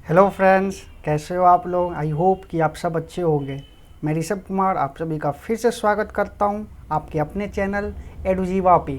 Hello friends, कैसे हो आप लोग। आई होप कि आप सब अच्छे होंगे। मैं ऋषभ कुमार आप सभी का फिर से स्वागत करता हूं आपके अपने चैनल एडुजीवा पे।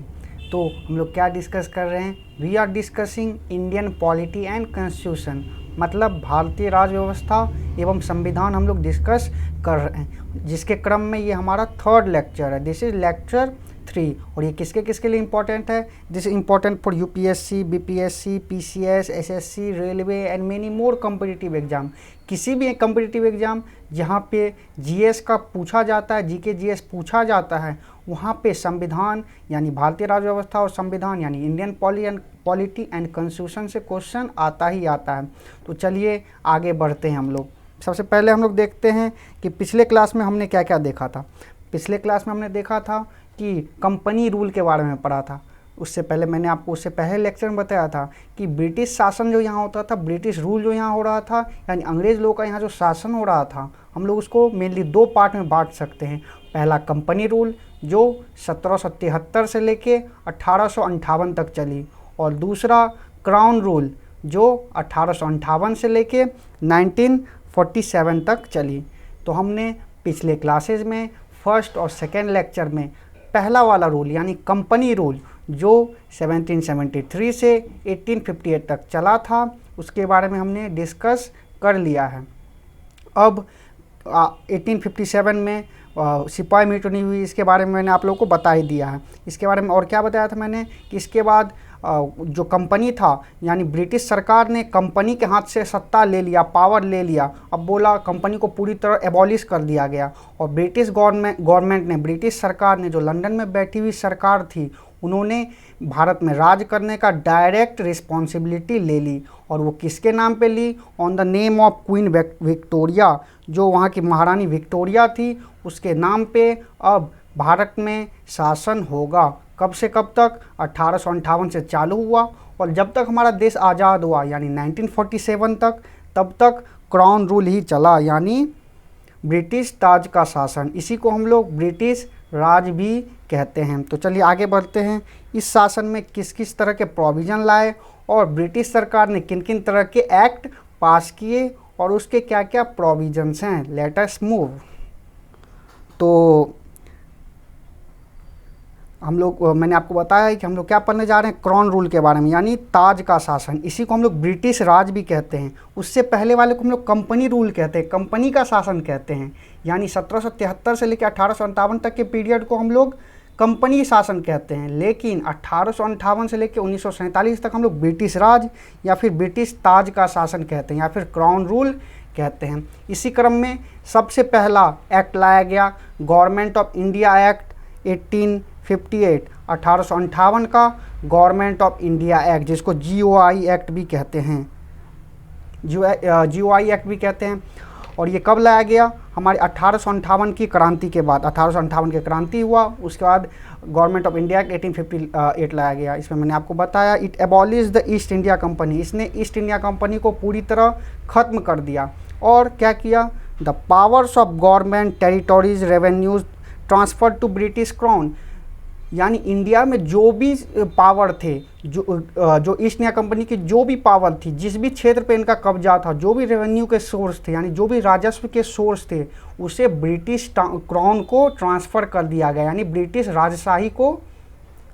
तो हम लोग क्या डिस्कस कर रहे हैं? We are discussing Indian polity and constitution, मतलब भारतीय राज व्यवस्था एवं संविधान हम लोग डिस्कस कर रहे हैं, जिसके क्रम में ये हमारा थर्ड लेक्चर है। This is lecture 3। और ये किसके किसके लिए इंपॉर्टेंट है? This is important for UPSC, BPSC, PCS, SSC, railway and many more competitive exam. किसी भी कॉम्पिटिटिव एग्जाम जहाँ पे जीएस का पूछा जाता है, जीके जीएस पूछा जाता है, वहाँ पे संविधान यानी भारतीय राज्य व्यवस्था और संविधान यानी इंडियन पॉलिटी एंड कॉन्स्टिट्यूशन से क्वेश्चन आता ही आता है। तो चलिए आगे बढ़ते हैं हम लोग। सबसे पहले हम लोग देखते हैं कि पिछले क्लास में हमने क्या क्या देखा था। पिछले क्लास में हमने देखा था कि कंपनी रूल के बारे में पढ़ा था। उससे पहले मैंने आपको उससे पहले लेक्चर में बताया था कि ब्रिटिश शासन जो यहाँ होता था, ब्रिटिश रूल जो यहाँ हो रहा था, यानी अंग्रेज़ लोगों का यहाँ जो शासन हो रहा था, हम लोग उसको मेनली दो पार्ट में बांट सकते हैं। पहला कंपनी रूल जो 1773 से लेके 1858 तक चली, और दूसरा क्राउन रूल जो 1858 से लेके 1947 तक चली। तो हमने पिछले क्लासेज में फर्स्ट और सेकेंड लेक्चर में पहला वाला रूल यानी कंपनी रूल जो 1773 से 1858 तक चला था, उसके बारे में हमने डिस्कस कर लिया है। अब 1857 में सिपाही म्यूटनी हुई, इसके बारे में मैंने आप लोगों को बता ही दिया है। इसके बारे में और क्या बताया था मैंने कि इसके बाद जो कंपनी था यानी ब्रिटिश सरकार ने कंपनी के हाथ से सत्ता ले लिया, पावर ले लिया। अब बोला कंपनी को पूरी तरह एबॉलिश कर दिया गया, और ब्रिटिश गवर्नमेंट ने, ब्रिटिश सरकार ने, जो लंदन में बैठी हुई सरकार थी, उन्होंने भारत में राज करने का डायरेक्ट रिस्पॉन्सिबिलिटी ले ली। और वो किसके नाम पे ली? On the name of Queen Victoria, जो वहाँ की महारानी विक्टोरिया थी, उसके नाम पे अब भारत में शासन होगा। कब से कब तक? 1858 से चालू हुआ, और जब तक हमारा देश आज़ाद हुआ यानी 1947 तक, तब तक क्राउन रूल ही चला, यानी ब्रिटिश ताज का शासन। इसी को हम लोग ब्रिटिश राज भी कहते हैं। तो चलिए आगे बढ़ते हैं। इस शासन में किस किस तरह के प्रोविज़न लाए और ब्रिटिश सरकार ने किन किन तरह के एक्ट पास किए और उसके क्या क्या प्रोविजंस हैं। Let us move. तो हम लोग, मैंने आपको बताया है कि हम लोग क्या पढ़ने जा रहे हैं, क्राउन रूल के बारे में, यानी ताज का शासन। इसी को हम लोग ब्रिटिश राज भी कहते हैं। उससे पहले वाले को हम लोग कंपनी रूल कहते हैं, कंपनी का शासन कहते हैं। यानी 1773 से लेकर 1858 तक के पीरियड को हम लोग कंपनी शासन कहते हैं। लेकिन 1858 से लेकर 1947 तक हम लोग ब्रिटिश राज या फिर ब्रिटिश ताज का शासन कहते हैं, या फिर क्राउन रूल कहते हैं। इसी क्रम में सबसे पहला एक्ट लाया गया, गवर्नमेंट ऑफ इंडिया एक्ट 1858, 1858 का गवर्नमेंट ऑफ इंडिया एक्ट, जिसको जीओआई एक्ट भी कहते हैं, जीओआई एक्ट भी कहते हैं। और ये कब लाया गया? हमारे 1858 की क्रांति के बाद। 1858 की क्रांति हुआ, उसके बाद गवर्नमेंट ऑफ इंडिया एक्ट 1858 लाया गया। इसमें मैंने आपको बताया, it abolish the East India Company. इसने ईस्ट इंडिया कंपनी को पूरी तरह ख़त्म कर दिया। और क्या किया? The powers of government, territories, revenues transfer to British crown. यानी इंडिया में जो भी पावर थे, जो ईस्ट इंडिया कंपनी की जो भी पावर थी, जिस भी क्षेत्र पे इनका कब्जा था, जो भी रेवेन्यू के सोर्स थे, यानी जो भी राजस्व के सोर्स थे, उसे ब्रिटिश क्राउन को ट्रांसफ़र कर दिया गया, यानी ब्रिटिश राजशाही को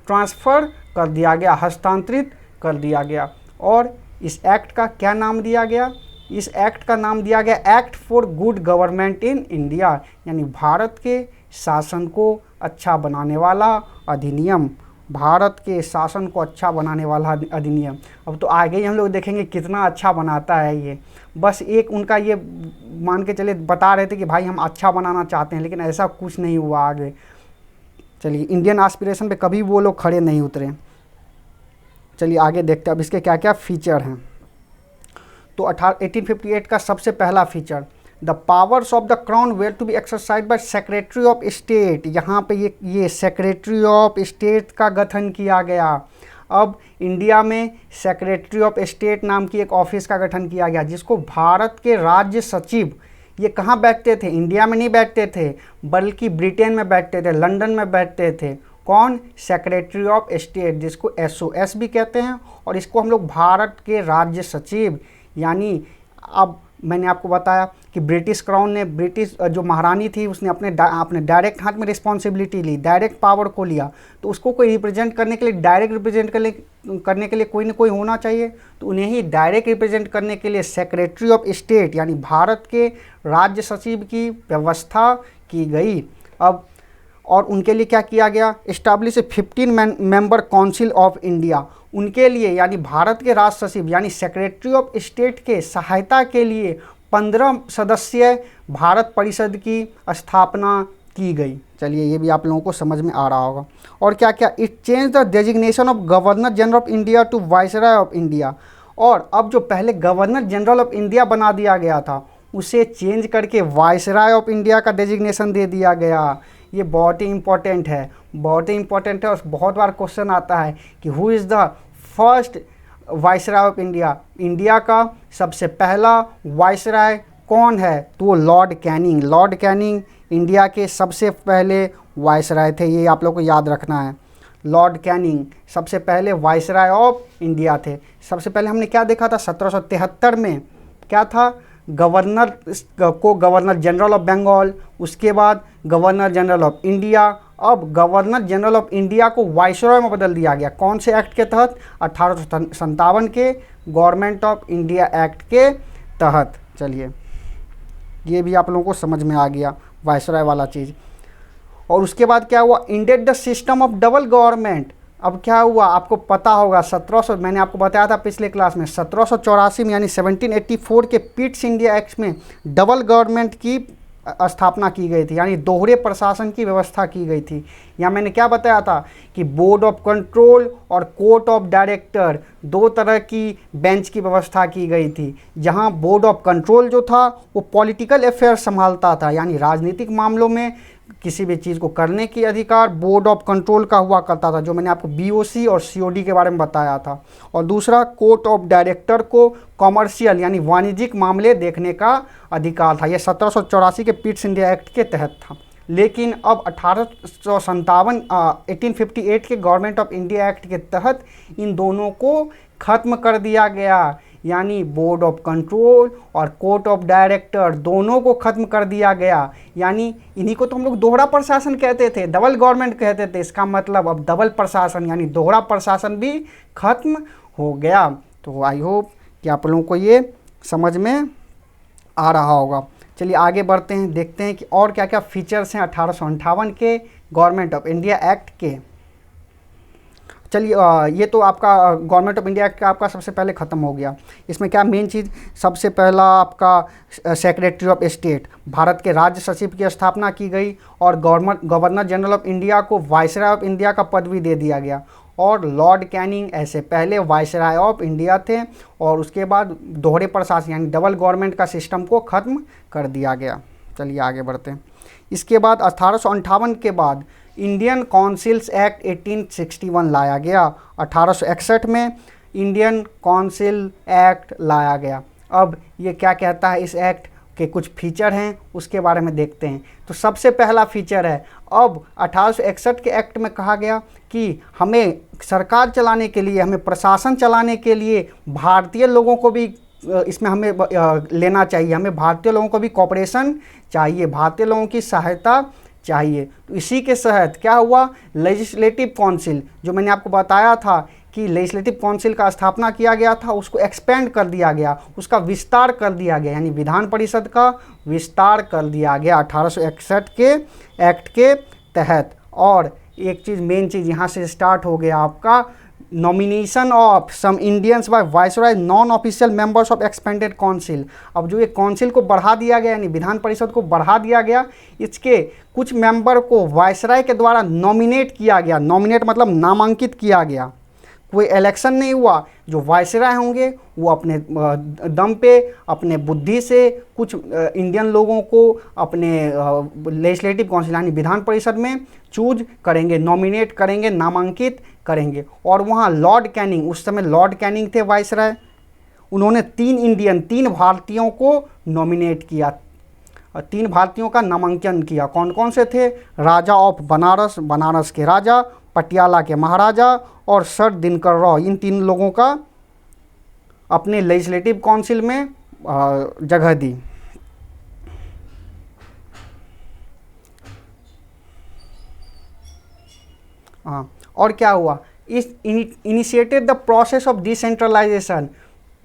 ट्रांसफ़र कर दिया गया, हस्तांतरित कर दिया गया। और इस एक्ट का क्या नाम दिया गया? इस एक्ट का नाम दिया गया act for good government in India, यानी भारत के शासन को अच्छा बनाने वाला अधिनियम, भारत के शासन को अच्छा बनाने वाला अधिनियम। अब तो आगे ही हम लोग देखेंगे कितना अच्छा बनाता है ये। बस एक उनका ये मान के चले बता रहे थे कि भाई हम अच्छा बनाना चाहते हैं, लेकिन ऐसा कुछ नहीं हुआ आगे। चलिए, इंडियन एस्पिरेशन पे कभी वो लोग खड़े नहीं उतरे। चलिए आगे देखते हैं अब इसके क्या क्या फीचर हैं। तो 1858 का सबसे पहला feature, the powers of the crown were to be exercise by secretary of state. यहाँ पे ये सेक्रेटरी ऑफ स्टेट का गठन किया गया। अब इंडिया में सेक्रेटरी ऑफ स्टेट नाम की एक ऑफिस का गठन किया गया, जिसको भारत के राज्य सचिव, ये कहाँ बैठते थे? इंडिया में नहीं बैठते थे, बल्कि ब्रिटेन में बैठते थे, लंदन में बैठते थे। कौन? सेक्रेटरी ऑफ स्टेट, जिसको एसओएस भी कहते हैं। और इसको हम लोग भारत के राज्य सचिव यानी अब मैंने आपको बताया कि ब्रिटिश क्राउन ने, ब्रिटिश जो महारानी थी उसने अपने डायरेक्ट हाथ में रिस्पॉन्सिबिलिटी ली, डायरेक्ट पावर को लिया, तो उसको कोई रिप्रेजेंट करने के लिए, डायरेक्ट रिप्रेजेंट करने के लिए कोई ना कोई होना चाहिए। तो उन्हें ही डायरेक्ट रिप्रेजेंट करने के लिए सेक्रेटरी ऑफ स्टेट यानी भारत के राज्य सचिव की व्यवस्था की गई। अब और उनके लिए क्या किया गया, establish 15 member council of India, उनके लिए यानी भारत के राष्ट्र सचिव यानी सेक्रेटरी ऑफ स्टेट के सहायता के लिए 15 सदस्यीय भारत परिषद की स्थापना की गई। चलिए ये भी आप लोगों को समझ में आ रहा होगा। और क्या क्या, it change the designation of governor general of India to viceroy of India, और अब जो पहले गवर्नर जनरल ऑफ इंडिया बना दिया गया था उसे चेंज करके वाइसराय ऑफ इंडिया का डेजिग्नेशन दे दिया गया। ये बहुत ही इंपॉर्टेंट है, बहुत ही इंपॉर्टेंट है और बहुत बार क्वेश्चन आता है कि who is the first viceroy of India, India का सबसे पहला वाइसराय कौन है, तो वो Lord Canning, Lord Canning India के सबसे पहले वाइसराय थे, ये आप लोग को याद रखना है। लॉर्ड कैनिंग सबसे पहले वाइसराय ऑफ इंडिया थे। सबसे पहले हमने क्या देखा था, 1773 में क्या था, गवर्नर को गवर्नर जनरल ऑफ बंगाल, उसके बाद गवर्नर जनरल ऑफ इंडिया। अब गवर्नर जनरल ऑफ इंडिया को वाइसरॉय में बदल दिया गया, कौन से एक्ट के तहत, 1857 के गवर्नमेंट ऑफ इंडिया एक्ट के तहत। चलिए ये भी आप लोगों को समझ में आ गया वाइसरॉय वाला चीज़। और उसके बाद क्या हुआ, ended the system of double government. अब क्या हुआ आपको पता होगा, 1700 मैंने आपको बताया था पिछले क्लास में, 1784 में यानी 1784 के पिट्स इंडिया एक्ट में डबल गवर्नमेंट की स्थापना की गई थी, यानी दोहरे प्रशासन की व्यवस्था की गई थी। यहाँ मैंने क्या बताया था कि बोर्ड ऑफ कंट्रोल और कोर्ट ऑफ डायरेक्टर, दो तरह की बेंच की व्यवस्था की गई थी, जहाँ बोर्ड ऑफ कंट्रोल जो था वो पॉलिटिकल अफेयर संभालता था, यानी राजनीतिक मामलों में किसी भी चीज़ को करने की अधिकार बोर्ड ऑफ कंट्रोल का हुआ करता था, जो मैंने आपको बीओसी और सीओडी के बारे में बताया था। और दूसरा कोर्ट ऑफ डायरेक्टर को कॉमर्शियल यानी वाणिज्यिक मामले देखने का अधिकार था। यह 1784 के पिट्स इंडिया एक्ट के तहत था। लेकिन अब 1858 के गवर्नमेंट ऑफ इंडिया एक्ट के तहत इन दोनों को ख़त्म कर दिया गया, यानी बोर्ड ऑफ कंट्रोल और कोर्ट ऑफ डायरेक्टर दोनों को ख़त्म कर दिया गया। यानी इन्हीं को तो हम लोग दोहरा प्रशासन कहते थे, डबल गवर्नमेंट कहते थे। इसका मतलब अब डबल प्रशासन यानी दोहरा प्रशासन भी खत्म हो गया। तो आई होप कि आप लोगों को ये समझ में आ रहा होगा। चलिए आगे बढ़ते हैं, देखते हैं कि और क्या क्या फीचर्स हैं 1858 के गवर्नमेंट ऑफ इंडिया एक्ट के। चलिए ये तो आपका गवर्नमेंट ऑफ इंडिया का आपका सबसे पहले ख़त्म हो गया। इसमें क्या मेन चीज़, सबसे पहला आपका सेक्रेटरी ऑफ स्टेट, भारत के राज्य सचिव की स्थापना की गई और गवर्नर जनरल ऑफ इंडिया को वाइसराय ऑफ इंडिया का पदवी दे दिया गया। और लॉर्ड कैनिंग ऐसे पहले वाइसराय ऑफ इंडिया थे। और उसके बाद दोहरे प्रशासन यानी डबल गवर्नमेंट का सिस्टम को ख़त्म कर दिया गया। चलिए आगे बढ़ते हैं। इसके बाद 1858 के बाद इंडियन काउंसिल्स एक्ट 1861 लाया गया। 1861 में इंडियन काउंसिल एक्ट लाया गया। अब ये क्या कहता है, इस एक्ट के कुछ फीचर हैं उसके बारे में देखते हैं। तो सबसे पहला फीचर है, अब 1861 के एक्ट में कहा गया कि हमें सरकार चलाने के लिए, हमें प्रशासन चलाने के लिए भारतीय लोगों को भी इसमें हमें लेना चाहिए, हमें भारतीय लोगों को भी कोऑपरेशन चाहिए, भारतीय लोगों की सहायता चाहिए। तो इसी के तहत क्या हुआ, लेजिस्लेटिव काउंसिल, जो मैंने आपको बताया था कि लेजिस्लेटिव काउंसिल का स्थापना किया गया था, उसको एक्सपेंड कर दिया गया, उसका विस्तार कर दिया गया, यानी विधान परिषद का विस्तार कर दिया गया 1861 के एक्ट के तहत। और एक चीज़, मेन चीज़ यहाँ से स्टार्ट हो गया आपका, nomination of some Indians by viceroy non official members of expanded council. अब जो ये काउंसिल को बढ़ा दिया गया, यानी विधान परिषद को बढ़ा दिया गया, इसके कुछ मेंबर को वाइसरॉय के द्वारा नॉमिनेट किया गया। नॉमिनेट मतलब नामांकित किया गया, कोई इलेक्शन नहीं हुआ। जो वाइसरॉय होंगे वो अपने दम पे, अपने बुद्धि से कुछ इंडियन लोगों को अपने लेजिस्लेटिव काउंसिल यानी विधान परिषद में चूज करेंगे, नॉमिनेट करेंगे, नामांकित करेंगे। और वहाँ लॉर्ड कैनिंग, उस समय लॉर्ड कैनिंग थे वाइसरॉय, उन्होंने 3 भारतीयों को नॉमिनेट किया, 3 भारतीयों का नामांकन किया। कौन कौन से थे, राजा ऑफ बनारस, बनारस के राजा, पटियाला के महाराजा और सर दिनकर राव, इन 3 लोगों का अपने लेजिस्लेटिव काउंसिल में जगह दी। हाँ, और क्या हुआ, इस initiated the process of decentralisation.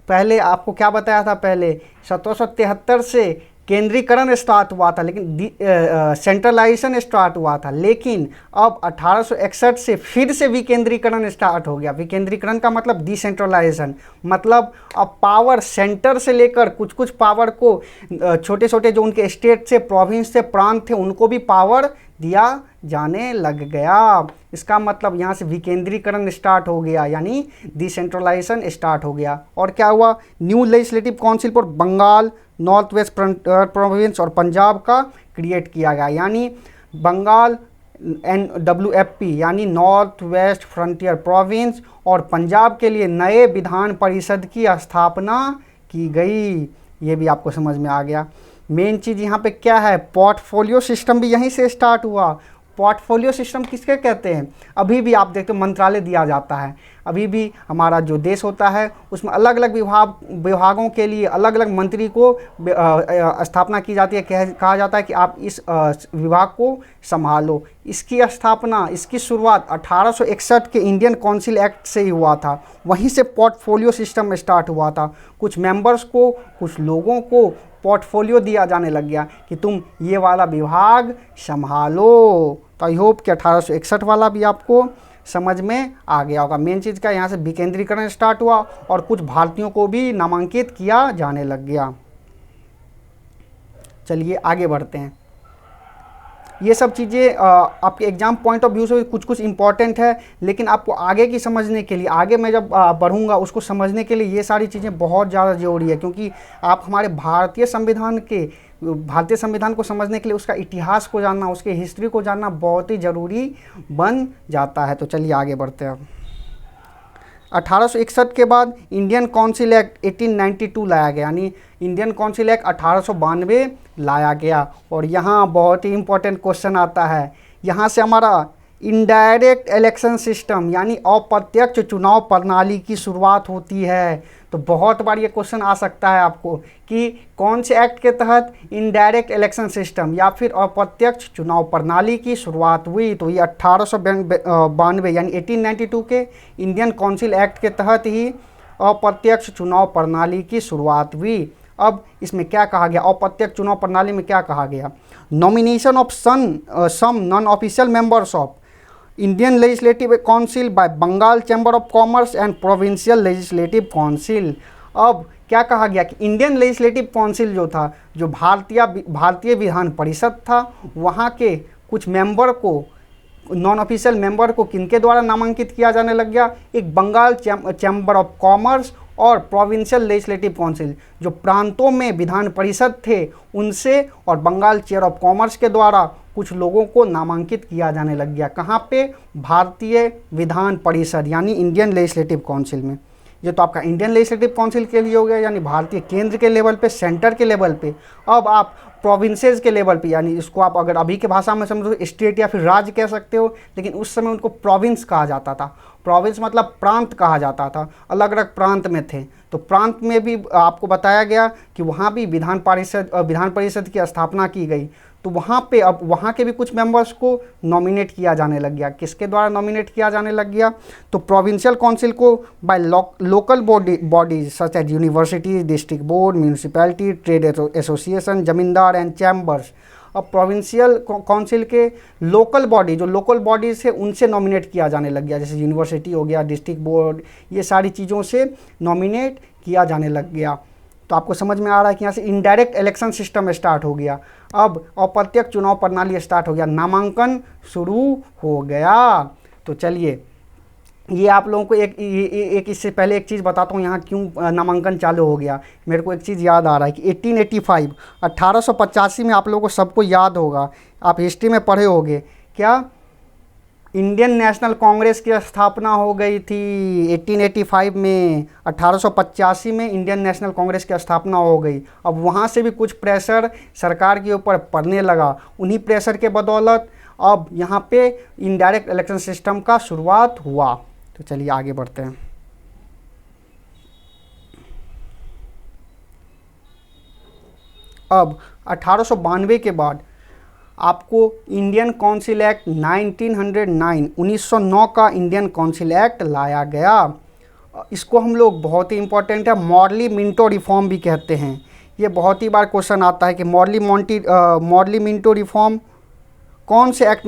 पहले आपको क्या बताया था, पहले 1773 से केंद्रीकरण स्टार्ट हुआ था, लेकिन सेंट्रलाइजेशन स्टार्ट हुआ था, लेकिन अब 1861 से फिर से विकेंद्रीकरण स्टार्ट हो गया। विकेंद्रीकरण का मतलब डिसेंट्रलाइजेशन, मतलब अब पावर सेंटर से लेकर कुछ कुछ पावर को छोटे छोटे जो उनके स्टेट से, प्रोविंस से, प्रांत थे, उनको भी पावर दिया जाने लग गया। इसका मतलब यहाँ से विकेंद्रीकरण स्टार्ट हो गया, यानी डिसेंट्रलाइजेशन स्टार्ट हो गया। और क्या हुआ, new legislative council for Bengal, North West province और पंजाब का क्रिएट किया गया, यानी बंगाल NWFP यानी नॉर्थ वेस्ट फ्रंटियर प्रोविंस और पंजाब के लिए नए विधान परिषद की स्थापना की गई। ये भी आपको समझ में आ गया। मेन चीज़ यहाँ पे क्या है, पोर्टफोलियो सिस्टम भी यहीं से स्टार्ट हुआ। पोर्टफोलियो सिस्टम किसके कहते हैं, अभी भी आप देखते हो मंत्रालय दिया जाता है, अभी भी हमारा जो देश होता है उसमें अलग अलग विभागों के लिए अलग अलग मंत्री को स्थापना की जाती है, कहा जाता है कि आप इस विभाग को संभालो। इसकी स्थापना, इसकी शुरुआत 1861 के इंडियन काउंसिल एक्ट से ही हुआ था, वहीं से पोर्टफोलियो सिस्टम स्टार्ट हुआ था। कुछ मेंबर्स को, कुछ लोगों को पोर्टफोलियो दिया जाने लग गया कि तुम ये वाला विभाग संभालो। तो आई होप कि 1861 वाला भी आपको समझ में आ गया होगा। मेन चीज़ का यहाँ से विकेंद्रीकरण स्टार्ट हुआ और कुछ भारतीयों को भी नामांकित किया जाने लग गया। चलिए आगे बढ़ते हैं। ये सब चीज़ें आपके एग्जाम पॉइंट ऑफ व्यू से कुछ कुछ इंपॉर्टेंट है, लेकिन आपको आगे की समझने के लिए, आगे मैं जब बढ़ूंगा उसको समझने के लिए ये सारी चीज़ें बहुत ज़्यादा ज़रूरी है, क्योंकि आप हमारे भारतीय संविधान को समझने के लिए उसका इतिहास को जानना, उसके हिस्ट्री को जानना बहुत ही ज़रूरी बन जाता है। तो चलिए आगे बढ़ते हैं। 1861 के बाद इंडियन काउंसिल एक्ट 1892 लाया गया, यानी इंडियन काउंसिल एक्ट 1892 लाया गया। और यहाँ बहुत ही इंपॉर्टेंट क्वेश्चन आता है, यहाँ से हमारा इनडायरेक्ट इलेक्शन सिस्टम यानी अप्रत्यक्ष चुनाव प्रणाली की शुरुआत होती है। तो बहुत बार ये क्वेश्चन आ सकता है आपको कि कौन से एक्ट के तहत इनडायरेक्ट इलेक्शन सिस्टम या फिर अप्रत्यक्ष चुनाव प्रणाली की शुरुआत हुई। तो ये 1892 यानी 1892 के इंडियन काउंसिल एक्ट के तहत ही अप्रत्यक्ष चुनाव प्रणाली की शुरुआत हुई। अब इसमें क्या कहा गया, अप्रत्यक्ष चुनाव प्रणाली में क्या कहा गया, nomination of some non official members of Indian legislative council by Bengal chamber of commerce and provincial legislative council. अब क्या कहा गया कि इंडियन लेजिस्लेटिव काउंसिल जो था, जो भारतीय विधान परिषद था, वहाँ के कुछ मेंबर को, नॉन ऑफिशियल मेंबर को किनके द्वारा नामांकित किया जाने लग गया, एक बंगाल चैम्बर ऑफ कॉमर्स और प्रोविंशियल लेजिस्लेटिव काउंसिल, जो प्रांतों में विधान परिषद थे उनसे, और बंगाल चेयर ऑफ कॉमर्स के द्वारा कुछ लोगों को नामांकित किया जाने लग गया। कहाँ पे, भारतीय विधान परिषद यानी इंडियन लेजिस्लेटिव काउंसिल में। ये तो आपका इंडियन लेजिस्लेटिव काउंसिल के लिए हो गया, यानी भारतीय केंद्र के लेवल पे, सेंटर के लेवल पे। अब आप प्रोविंसेस के लेवल पे, यानी इसको आप अगर अभी के भाषा में समझो स्टेट या फिर राज्य कह सकते हो, लेकिन उस समय उनको प्रोविंस कहा जाता था। प्रोविंस मतलब प्रांत कहा जाता था, अलग अलग प्रांत में थे। तो प्रांत में भी आपको बताया गया कि वहाँ भी विधान परिषद की स्थापना की गई। तो वहाँ पे अब वहाँ के भी कुछ मेंबर्स को नॉमिनेट किया जाने लग गया। किसके द्वारा नॉमिनेट किया जाने लग गया, तो प्रोविंशियल काउंसिल को by local bodies such as university, district board, municipality, trade association, zamindar and chambers. अब प्रोविंशियल काउंसिल के लोकल बॉडी, जो लोकल बॉडीज है, उनसे नॉमिनेट किया जाने लग गया, जैसे यूनिवर्सिटी हो गया, डिस्ट्रिक्ट बोर्ड, ये सारी चीज़ों से नॉमिनेट किया जाने लग गया। तो आपको समझ में आ रहा है कि यहाँ से इनडायरेक्ट इलेक्शन सिस्टम स्टार्ट हो गया। अब अप्रत्यक्ष चुनाव प्रणाली स्टार्ट हो गया, नामांकन शुरू हो गया। तो चलिए ये आप लोगों को एक इससे पहले एक चीज़ बताता हूँ, यहाँ क्यों नामांकन चालू हो गया। मेरे को एक चीज़ याद आ रहा है कि 1885 में आप लोगों को सबको याद होगा, आप हिस्ट्री में पढ़े होंगे, क्या इंडियन नेशनल कांग्रेस की स्थापना हो गई थी 1885 में। 1885 में इंडियन नेशनल कांग्रेस की स्थापना हो गई। अब वहाँ से भी कुछ प्रेशर सरकार के ऊपर पड़ने लगा। उन्हीं प्रेशर के बदौलत अब यहाँ पे इनडायरेक्ट इलेक्शन सिस्टम का शुरुआत हुआ। तो चलिए आगे बढ़ते हैं। अब 1892 के बाद आपको इंडियन काउंसिल एक्ट 1909 का इंडियन काउंसिल एक्ट लाया गया। इसको हम लोग बहुत ही इंपॉर्टेंट है मॉर्ली मिंटो रिफॉर्म भी कहते हैं। ये बहुत ही बार क्वेश्चन आता है कि मॉर्ली मिंटो रिफॉर्म कौन से एक्ट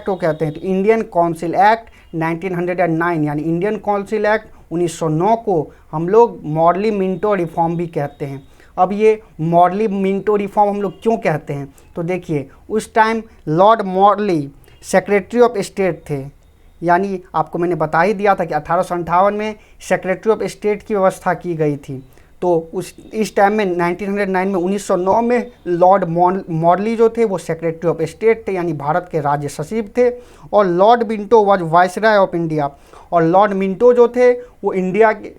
को कहते हैं। तो इंडियन काउंसिल एक्ट 1909 यानी इंडियन काउंसिल एक्ट 1909 को हम लोग मॉर्ली मिंटो रिफॉर्म भी कहते हैं। अब ये मॉर्ली मिंटो रिफॉर्म हम लोग क्यों कहते हैं, तो देखिए उस time Lord Morley secretary of state थे, यानी आपको मैंने बता ही दिया था कि 1858 में सेक्रेटरी ऑफ स्टेट की व्यवस्था की गई थी। तो इस टाइम में 1909 में 1909 में लॉर्ड मॉर्ली जो थे वो सेक्रेटरी ऑफ स्टेट थे, यानी भारत के राज्य सचिव थे, और Lord Minto was viceroy of India, और लॉर्ड मिंटो जो थे वो इंडिया के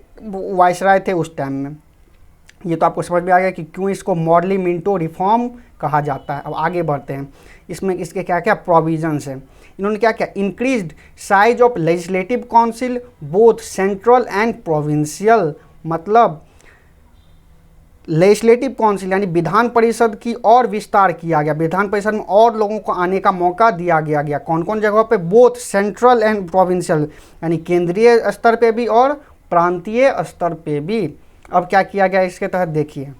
वाइसराय थे उस टाइम में। ये तो आपको समझ में आ गया कि क्यों इसको मॉर्ली मिंटो रिफॉर्म कहा जाता है। अब आगे बढ़ते हैं, इसमें इसके क्या क्या प्रोविजंस हैं। इन्होंने क्या क्या increased size of legislative council both central and provincial, मतलब लेजिस्लेटिव काउंसिल यानी विधान परिषद की और विस्तार किया गया, विधान परिषद में और लोगों को आने का मौका दिया गया। कौन कौन जगहों पे, बोथ सेंट्रल एंड प्रोविंशियल यानी केंद्रीय स्तर पे भी और प्रांतीय स्तर पे भी। अब क्या किया गया इसके तहत, देखिए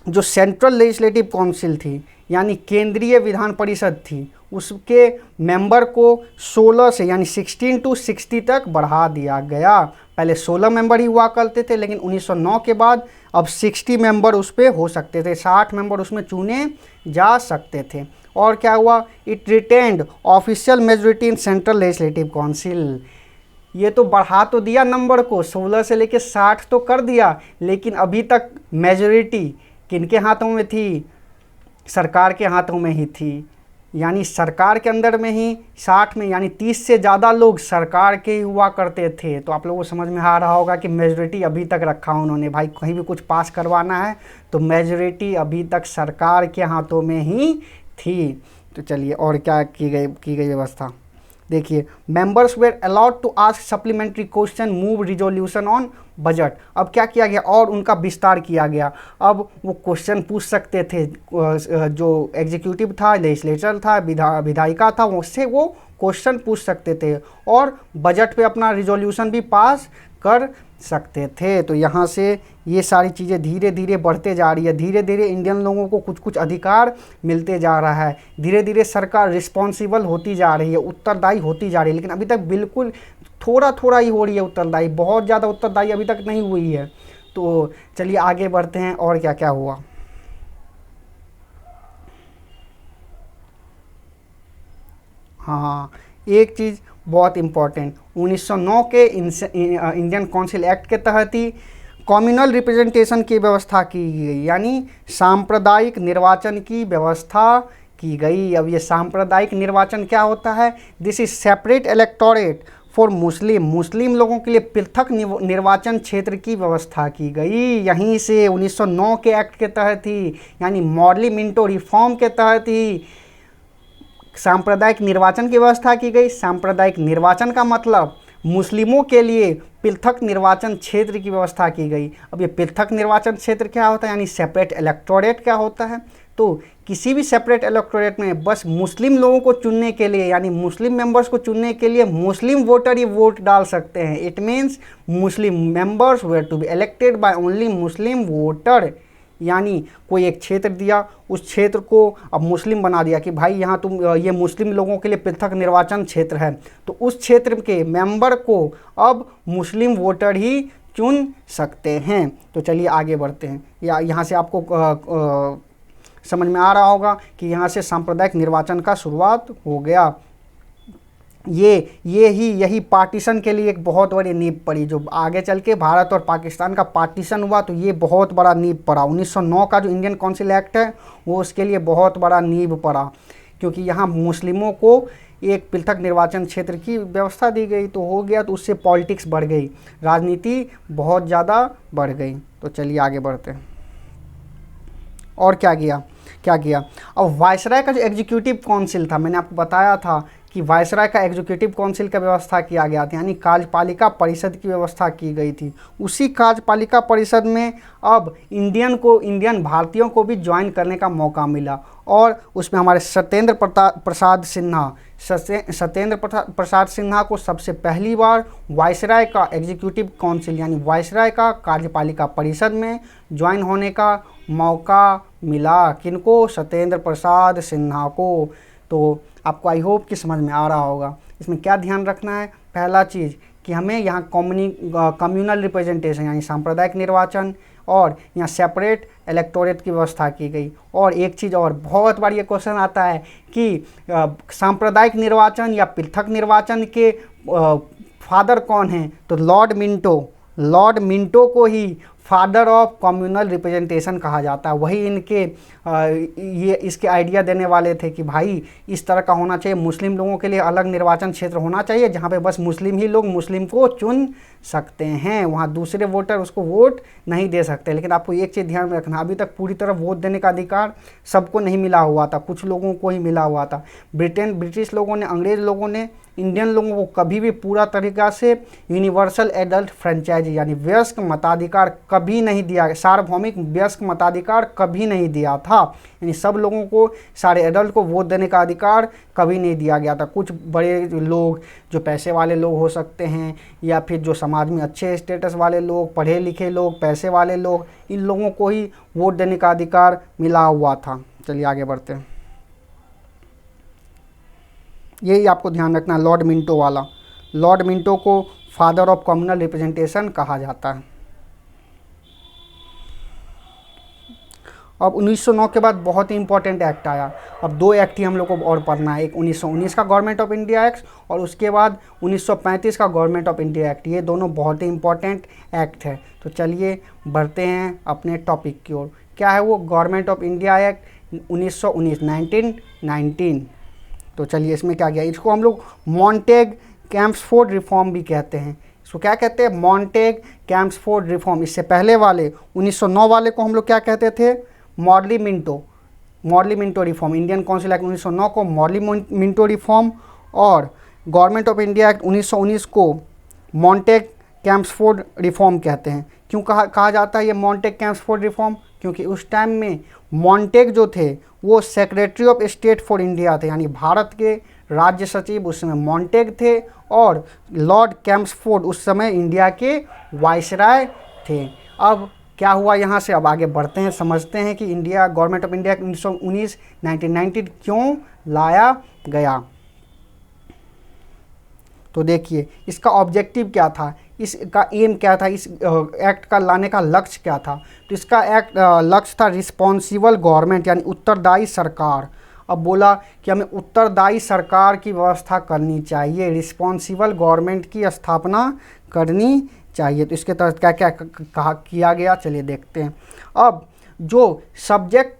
जो सेंट्रल लेजिस्लेटिव काउंसिल थी यानी केंद्रीय विधान परिषद थी, उसके मेंबर को 16 से यानी 16 to 60 तक बढ़ा दिया गया। पहले 16 मेंबर ही हुआ करते थे, लेकिन 1909 के बाद अब 60 मेंबर उस पर हो सकते थे, 60 मेंबर उसमें चुने जा सकते थे। और क्या हुआ, it retained official majority in central legislative council. ये तो बढ़ा तो दिया नंबर को, 16 से लेके 60 तो कर दिया, लेकिन अभी तक मेजोरिटी किनके हाथों में थी, सरकार के हाथों में ही थी। यानी सरकार के अंदर में ही 60 में यानी 30 से ज़्यादा लोग सरकार के ही हुआ करते थे। तो आप लोगों को समझ में आ रहा होगा कि मेजोरिटी अभी तक रखा उन्होंने, भाई कहीं भी कुछ पास करवाना है तो मेजोरिटी अभी तक सरकार के हाथों में ही थी। तो चलिए और क्या की गई व्यवस्था, देखिए members were allowed to ask supplementary question, move resolution on budget. अब क्या किया गया और उनका विस्तार किया गया। अब वो क्वेश्चन पूछ सकते थे, जो एग्जीक्यूटिव था, लेजिस्लेचर था, विधायिका था, उससे वो क्वेश्चन पूछ सकते थे और बजट पे अपना रिजोल्यूशन भी पास कर सकते थे। तो यहाँ से ये सारी चीज़ें धीरे धीरे बढ़ते जा रही है, धीरे धीरे इंडियन लोगों को कुछ कुछ अधिकार मिलते जा रहा है, धीरे धीरे सरकार रिस्पॉन्सिबल होती जा रही है, उत्तरदायी होती जा रही है। लेकिन अभी तक बिल्कुल थोड़ा थोड़ा ही हो रही है उत्तरदायी, बहुत ज़्यादा उत्तरदायी अभी तक नहीं हुई है। तो चलिए आगे बढ़ते हैं और क्या क्या हुआ। हाँ, एक चीज़ बहुत इम्पॉर्टेंट, 1909 के इंडियन काउंसिल एक्ट के तहत ही कम्युनल रिप्रेजेंटेशन की व्यवस्था की गई, यानी सांप्रदायिक निर्वाचन की व्यवस्था की गई। अब ये सांप्रदायिक निर्वाचन क्या होता है, this is separate electorate for Muslim लोगों के लिए पृथक निर्वाचन क्षेत्र की व्यवस्था की गई। यहीं से 1909 के एक्ट के तहत ही यानी मॉर्ली मिंटो रिफॉर्म के तहत ही सांप्रदायिक निर्वाचन की व्यवस्था की गई। सांप्रदायिक निर्वाचन का मतलब मुस्लिमों के लिए पृथक निर्वाचन क्षेत्र की व्यवस्था की गई। अब ये पृथक निर्वाचन क्षेत्र क्या होता है, यानी सेपरेट इलेक्टोरेट क्या होता है, तो किसी भी सेपरेट इलेक्टोरेट में बस मुस्लिम लोगों को चुनने के लिए यानी मुस्लिम मेंबर्स को चुनने के लिए मुस्लिम वोटर ही वोट डाल सकते हैं। It means Muslim members were to be elected by only Muslim voter. यानी कोई एक क्षेत्र दिया, उस क्षेत्र को अब मुस्लिम बना दिया कि भाई यहाँ तुम ये मुस्लिम लोगों के लिए पृथक निर्वाचन क्षेत्र है, तो उस क्षेत्र के मेंबर को अब मुस्लिम वोटर ही चुन सकते हैं। तो चलिए आगे बढ़ते हैं। या यहाँ से आपको समझ में आ रहा होगा कि यहाँ से सांप्रदायिक निर्वाचन का शुरुआत हो गया। यही पार्टीशन के लिए एक बहुत बड़ी नींव पड़ी, जो आगे चल के भारत और पाकिस्तान का पार्टीशन हुआ तो ये बहुत बड़ा नींव पड़ा। 1909 का जो इंडियन काउंसिल एक्ट है वो उसके लिए बहुत बड़ा नींव पड़ा, क्योंकि यहाँ मुस्लिमों को एक पृथक निर्वाचन क्षेत्र की व्यवस्था दी गई तो हो गया, तो उससे पॉलिटिक्स बढ़ गई, राजनीति बहुत ज़्यादा बढ़ गई। तो चलिए आगे बढ़ते हैं। और क्या किया, अब वायसराय का जो एग्जीक्यूटिव काउंसिल था, मैंने आपको बताया था कि कि वायसराय का एग्जीक्यूटिव काउंसिल का व्यवस्था किया गया था, यानी कार्यपालिका परिषद की व्यवस्था की गई थी। उसी कार्यपालिका परिषद में अब इंडियन भारतीयों को भी ज्वाइन करने का मौका मिला और उसमें हमारे सत्येंद्र प्रसाद सिन्हा को सबसे पहली बार वायसराय का एग्जीक्यूटिव काउंसिल यानी वायसराय का कार्यपालिका परिषद में ज्वाइन होने का मौका मिला। किनको? सत्येंद्र प्रसाद सिन्हा को। तो आपको आई होप कि समझ में आ रहा होगा। इसमें क्या ध्यान रखना है? पहला चीज़ कि हमें यहाँ कम्युनल रिप्रेजेंटेशन यानी सांप्रदायिक निर्वाचन और यहाँ सेपरेट इलेक्टोरेट की व्यवस्था की गई। और एक चीज़ और बहुत बार ये क्वेश्चन आता है कि सांप्रदायिक निर्वाचन या पृथक निर्वाचन के फादर कौन हैं? तो लॉर्ड मिंटो को ही फादर ऑफ कम्युनल रिप्रेजेंटेशन कहा जाता है। वही इनके ये इसके आइडिया देने वाले थे कि भाई इस तरह का होना चाहिए, मुस्लिम लोगों के लिए अलग निर्वाचन क्षेत्र होना चाहिए जहाँ पे बस मुस्लिम ही लोग मुस्लिम को चुन सकते हैं, वहाँ दूसरे वोटर उसको वोट नहीं दे सकते। लेकिन आपको एक चीज़ ध्यान में रखना, अभी तक पूरी तरह वोट देने का अधिकार सबको नहीं मिला हुआ था, कुछ लोगों को ही मिला हुआ था। ब्रिटिश लोगों ने, अंग्रेज़ लोगों ने इंडियन लोगों को कभी भी पूरा तरीक़ा से यूनिवर्सल एडल्ट फ्रेंचाइजी यानी वयस्क मताधिकार कभी नहीं दिया, सार्वभौमिक वयस्क मताधिकार कभी नहीं दिया था। यानी सब लोगों को, सारे एडल्ट को वोट देने का अधिकार कभी नहीं दिया गया था। कुछ बड़े लोग, जो पैसे वाले लोग हो सकते हैं या फिर जो समाज में अच्छे स्टेटस वाले लोग, पढ़े लिखे लोग, पैसे वाले लोग, इन लोगों को ही वोट देने का अधिकार मिला हुआ था। चलिए आगे बढ़ते हैं। यही आपको ध्यान रखना है, लॉर्ड मिंटो वाला। लॉर्ड मिंटो को फादर ऑफ कम्युनल रिप्रेजेंटेशन कहा जाता है। अब 1909 के बाद बहुत ही इंपॉर्टेंट एक्ट आया। अब दो एक्ट ही हम लोग को और पढ़ना है, एक 1919 का गवर्नमेंट ऑफ इंडिया एक्ट और उसके बाद 1935 का गवर्नमेंट ऑफ इंडिया एक्ट। ये दोनों बहुत ही इंपॉर्टेंट एक्ट है। तो चलिए बढ़ते हैं अपने टॉपिक की ओर। क्या है वो? Government of India act 1919 1919। तो चलिए इसमें क्या किया, इसको हम लोग मॉन्टेग-चेम्सफोर्ड रिफॉर्म भी कहते हैं। इसको क्या कहते हैं? Montague-Chelmsford reform. इससे पहले वाले 1909 वाले को हम लोग क्या कहते थे? Morley Minto reform. Indian council act 1909 को मॉडली मिंटो रिफॉर्म और गवर्नमेंट ऑफ इंडिया एक्ट 1919 को मॉन्टेग-चेम्सफोर्ड रिफॉर्म कहते हैं। क्यों कहा जाता है ये मॉन्टेग-चेम्सफोर्ड रिफॉर्म? क्योंकि उस टाइम में मॉन्टेग जो थे वो secretary of state for India थे, यानी भारत के राज्य सचिव उस समय मॉन्टेग थे और लॉर्ड चेम्सफोर्ड उस समय इंडिया के वायसराय थे। अब क्या हुआ यहाँ से? अब आगे बढ़ते हैं, समझते हैं कि गवर्नमेंट ऑफ इंडिया 1919 1919 क्यों लाया गया। तो देखिए इसका ऑब्जेक्टिव क्या था, इसका एम क्या था, इस एक्ट का लाने का लक्ष्य क्या था। तो इसका लक्ष्य था रिस्पॉन्सिबल गवर्नमेंट यानी उत्तरदायी सरकार। अब बोला कि हमें उत्तरदायी सरकार की व्यवस्था करनी चाहिए, रिस्पॉन्सिबल गवर्नमेंट की स्थापना करनी चाहिए। तो इसके तहत क्या क्या किया गया, चलिए देखते हैं। अब जो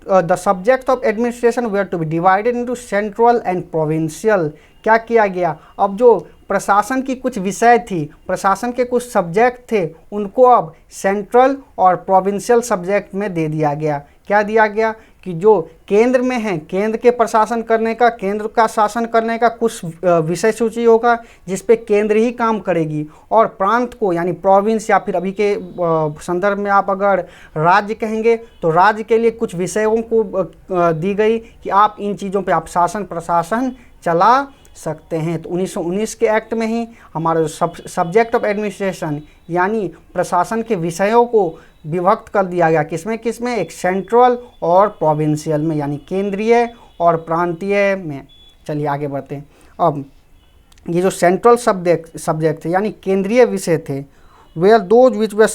the subject of administration were to be divided into central and provincial. क्या किया गया? अब जो प्रशासन की कुछ विषय थी, प्रशासन के कुछ सब्जेक्ट थे, उनको अब सेंट्रल और प्रोविंशियल सब्जेक्ट में दे दिया गया। क्या दिया गया कि जो केंद्र में है, केंद्र के प्रशासन करने का, केंद्र का शासन करने का कुछ विषय सूची होगा जिस पे केंद्र ही काम करेगी, और प्रांत को यानी प्रोविंस या फिर अभी के संदर्भ में आप अगर राज्य कहेंगे तो राज्य के लिए कुछ विषयों को दी गई कि आप इन चीज़ों पे आप शासन प्रशासन चला सकते हैं। तो 1919 के एक्ट में ही हमारा जो सब्जेक्ट ऑफ एडमिनिस्ट्रेशन यानी प्रशासन के विषयों को विभक्त कर दिया गया। किसमें? एक सेंट्रल और प्रोविंशियल में, यानी केंद्रीय और प्रांतीय में। चलिए आगे बढ़ते हैं। अब ये जो सेंट्रल सब्जेक्ट थे यानी केंद्रीय विषय थे, where those which were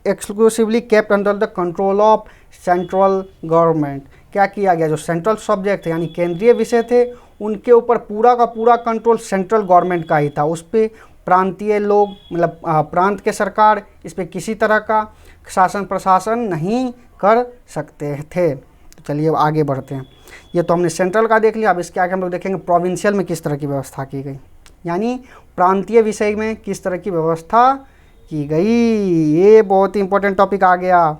exclusively kept under the control of central government. क्या किया गया? जो सेंट्रल सब्जेक्ट थे यानी केंद्रीय विषय थे, उनके ऊपर पूरा का पूरा कंट्रोल सेंट्रल गवर्नमेंट का ही था। उस पर प्रांतीय लोग, मतलब प्रांत के सरकार, इस पर किसी तरह का शासन प्रशासन नहीं कर सकते थे। तो चलिए अब आगे बढ़ते हैं। ये तो हमने सेंट्रल का देख लिया। अब इसके आगे हम लोग देखेंगे प्रोविंशियल में किस तरह की व्यवस्था की गई, यानी प्रांतीय विषय में किस तरह की व्यवस्था की गई। ये बहुत ही इंपॉर्टेंट टॉपिक आ गया।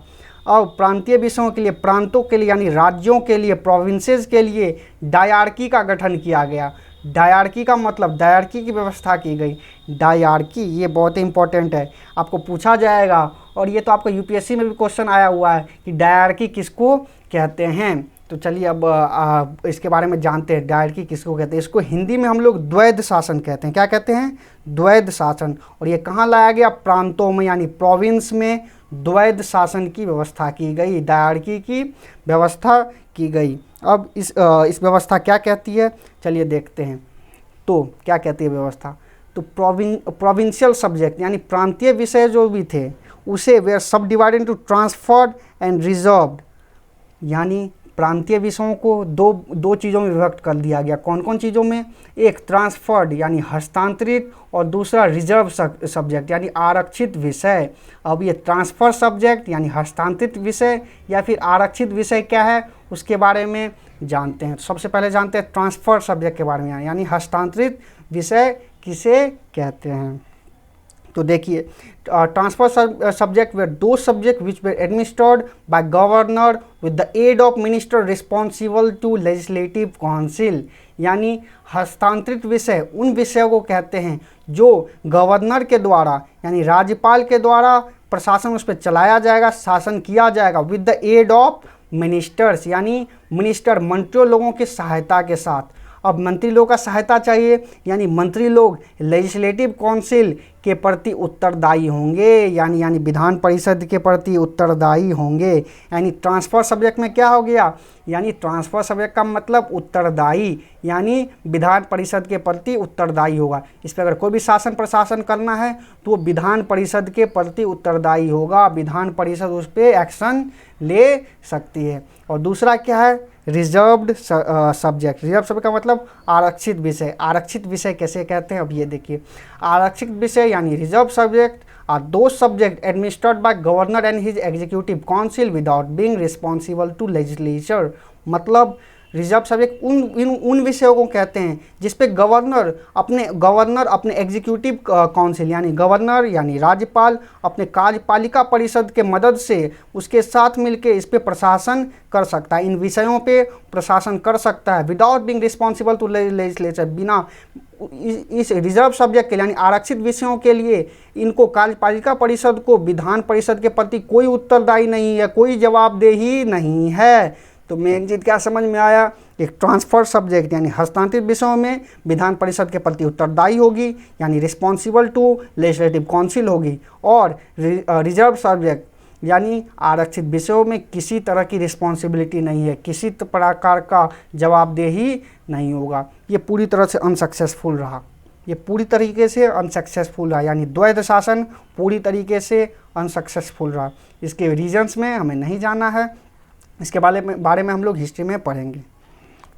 अब प्रांतीय विषयों के लिए, प्रांतों के लिए यानी राज्यों के लिए, प्रोविंसेस के लिए डायरकी का गठन किया गया। डायरार्की का मतलब डायरार्की की व्यवस्था की गई। डायरार्की ये बहुत ही इंपॉर्टेंट है, आपको पूछा जाएगा, और ये तो आपको यूपीएससी में भी क्वेश्चन आया हुआ है कि डायरार्की किसको कहते हैं। तो चलिए अब इसके बारे में जानते हैं, डायरार्की किसको कहते हैं। इसको हिंदी में हम लोग द्वैध शासन कहते हैं। क्या कहते हैं? द्वैध शासन। और ये कहाँ लाया गया? प्रांतों में, यानी प्रोविंस में द्वैध शासन की व्यवस्था की गई, डायरार्की की व्यवस्था की गई। अब इस व्यवस्था क्या कहती है, चलिए देखते हैं। तो क्या कहती है व्यवस्था? तो प्रोविंशियल सब्जेक्ट यानी प्रांतीय विषय जो भी थे उसे वे सब divided into transferred and reserved, यानी प्रांतीय विषयों को दो चीज़ों में विभक्त कर दिया गया। कौन कौन चीज़ों में? एक ट्रांसफर्ड यानी हस्तांतरित, और दूसरा रिजर्व सब्जेक्ट यानी आरक्षित विषय। अब ये ट्रांसफर सब्जेक्ट यानी हस्तांतरित विषय या फिर आरक्षित विषय क्या है उसके बारे में जानते हैं। तो सबसे पहले जानते हैं ट्रांसफर सब्जेक्ट के बारे में, यानी हस्तांतरित विषय किसे कहते हैं। तो देखिए, transfer subject were those subject which were administered by governor with the aid of minister responsible to legislative council, यानी हस्तांतरित विषय उन विषयों को कहते हैं जो गवर्नर के द्वारा यानी राज्यपाल के द्वारा प्रशासन उस पर चलाया जाएगा, शासन किया जाएगा, with the aid of ministers यानी मिनिस्टर मंत्रियों लोगों की सहायता के साथ। अब मंत्री लोग का सहायता चाहिए, यानी मंत्री लोग लेजिस्लेटिव काउंसिल के प्रति उत्तरदायी होंगे, यानी विधान परिषद के प्रति उत्तरदायी होंगे। यानी ट्रांसफर सब्जेक्ट में क्या हो गया, यानी ट्रांसफर सब्जेक्ट का मतलब उत्तरदायी, यानी विधान परिषद के प्रति उत्तरदायी होगा। इस पर अगर कोई भी शासन प्रशासन करना है तो वो विधान परिषद के प्रति उत्तरदायी होगा, विधान परिषद उस पर एक्शन ले सकती है। और दूसरा क्या है? Reserved subject. रिजर्व सब्जेक्ट का मतलब आरक्षित विषय। आरक्षित विषय कैसे कहते हैं, अब ये देखिए। आरक्षित विषय यानी reserve subject are those subject administered by governor and his executive council without being responsible to legislature. मतलब रिजर्व सब्जेक्ट उन विषयों को कहते हैं जिस पे गवर्नर अपने एग्जीक्यूटिव काउंसिल यानी गवर्नर यानी राज्यपाल अपने कार्यपालिका परिषद के मदद से उसके साथ मिलके इस पे प्रशासन कर सकता है, इन विषयों पे प्रशासन कर सकता है without being responsible to legislature. बिना इस रिजर्व सब्जेक्ट के यानी आरक्षित विषयों के लिए इनको कार्यपालिका परिषद को विधान परिषद के प्रति कोई उत्तरदायी नहीं है, कोई जवाबदेही नहीं है। तो मेन चीज़ क्या समझ में आया? एक ट्रांसफर सब्जेक्ट यानी हस्तांतरित विषयों में विधान परिषद के प्रति उत्तरदायी होगी यानी रिस्पॉन्सिबल टू लेजिस्लेटिव काउंसिल होगी, और रिजर्व सब्जेक्ट यानी आरक्षित विषयों में किसी तरह की रिस्पॉन्सिबिलिटी नहीं है, किसी प्रकार का जवाबदेही नहीं होगा। ये पूरी तरह से अनसक्सेसफुल रहा, ये पूरी तरीके से अनसक्सेसफुल रहा, यानी द्वैध शासन पूरी तरीके से अनसक्सेसफुल रहा। इसके रीजन्स में हमें नहीं जाना है, इसके बारे में हम लोग हिस्ट्री में पढ़ेंगे।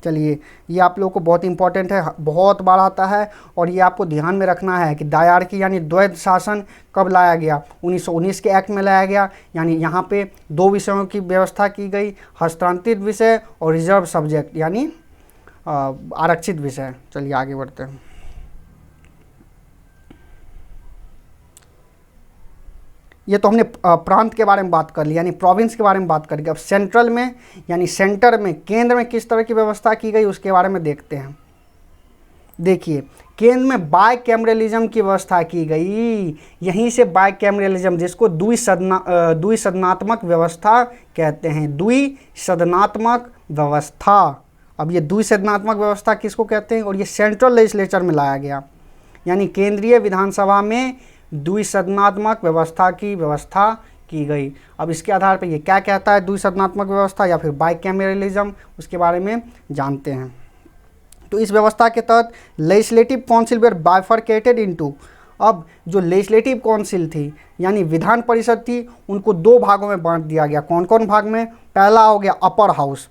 चलिए, ये आप लोगों को बहुत इंपॉर्टेंट है, बहुत बार आता है, और ये आपको ध्यान में रखना है कि डायरार्की यानी द्वैध शासन कब लाया गया? 1919 के एक्ट में लाया गया। यानी यहाँ पे दो विषयों की व्यवस्था की गई, हस्तांतरित विषय और रिजर्व सब्जेक्ट यानी आरक्षित विषय। चलिए आगे बढ़ते हैं। ये तो हमने प्रांत के बारे में बात कर ली, यानी प्रोविंस के बारे में बात करेंगे। अब सेंट्रल में यानी सेंटर में, केंद्र में किस तरह की व्यवस्था की गई उसके बारे में देखते हैं। देखिए, केंद्र में बायकैमरलिज्म की व्यवस्था की गई। यहीं से बायकैमरलिज्म जिसको द्विसदनात्मक व्यवस्था कहते हैं, द्विसदनात्मक व्यवस्था। अब ये द्विसदनात्मक व्यवस्था किसको कहते हैं? और ये सेंट्रल लेजिस्लेचर में लाया गया, यानी केंद्रीय विधानसभा में द्विसदनात्मक व्यवस्था की गई। अब इसके आधार पर ये क्या कहता है, द्विसदनात्मक व्यवस्था या फिर बायकैमरलिज्म, उसके बारे में जानते हैं। तो इस व्यवस्था के तहत legislative council were bifurcated into, अब जो लेजिस्लेटिव काउंसिल थी यानी विधान परिषद थी, उनको दो भागों में बांट दिया गया। कौन कौन भाग में? पहला हो गया अपर हाउस,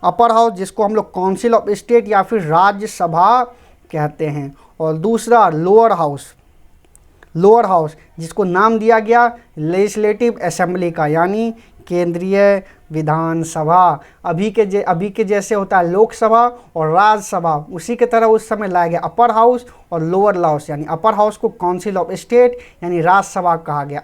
अपर हाउस जिसको हम लोग काउंसिल ऑफ स्टेट या फिर राज्यसभा कहते हैं, और दूसरा लोअर हाउस, लोअर हाउस जिसको नाम दिया गया लेजिस्लेटिव असेंबली का, यानी केंद्रीय विधानसभा। अभी के जैसे होता है लोकसभा और राज्यसभा, उसी के तरह उस समय लाया गया अपर हाउस और लोअर हाउस। यानी अपर हाउस को काउंसिल ऑफ स्टेट यानी राज्यसभा कहा गया।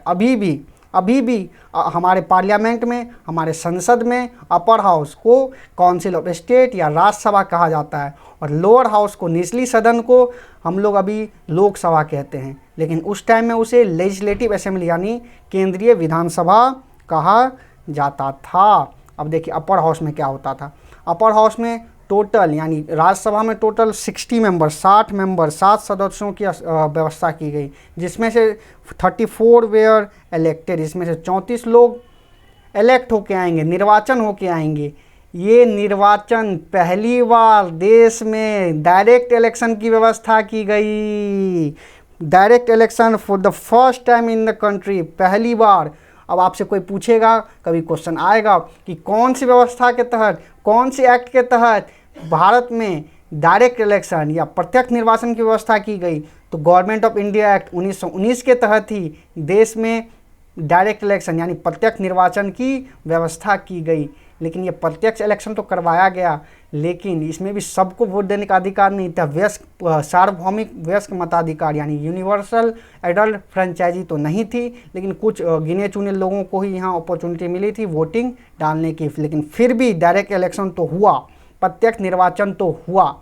अभी भी हमारे पार्लियामेंट में, हमारे संसद में अपर हाउस को काउंसिल ऑफ स्टेट या राज्यसभा कहा जाता है और लोअर हाउस को, निचली सदन को हम लोग अभी लोकसभा कहते हैं, लेकिन उस टाइम में उसे लेजिस्लेटिव असेंबली यानी केंद्रीय विधानसभा कहा जाता था। अब देखिए अपर हाउस में क्या होता था। अपर हाउस में टोटल यानी राज्यसभा में टोटल 60 मेंबर, 60 मेंबर, 7 सदस्यों की व्यवस्था की गई, जिसमें से 34 वेयर इलेक्टेड, इसमें से 34 लोग इलेक्ट होके आएंगे, निर्वाचन होके आएंगे। ये निर्वाचन पहली बार देश में डायरेक्ट इलेक्शन की व्यवस्था की गई। Direct election for the first time in the country, पहली बार। अब आपसे कोई पूछेगा, कभी क्वेश्चन आएगा कि कौन सी व्यवस्था के तहत, कौन सी एक्ट के तहत भारत में डायरेक्ट इलेक्शन या प्रत्यक्ष निर्वाचन की व्यवस्था की गई, तो गवर्नमेंट ऑफ इंडिया एक्ट 1919 के तहत ही देश में डायरेक्ट इलेक्शन यानी प्रत्यक्ष निर्वाचन की व्यवस्था की गई। लेकिन ये प्रत्यक्ष इलेक्शन तो करवाया गया, लेकिन इसमें भी सबको वोट देने का अधिकार नहीं था। सार्वभौमिक वयस्क मताधिकार यानी यूनिवर्सल एडल्ट फ्रेंचाइजी तो नहीं थी, लेकिन कुछ गिने चुने लोगों को ही यहाँ अपॉर्चुनिटी मिली थी वोटिंग डालने की। लेकिन फिर भी डायरेक्ट इलेक्शन तो हुआ, प्रत्यक्ष निर्वाचन तो हुआ।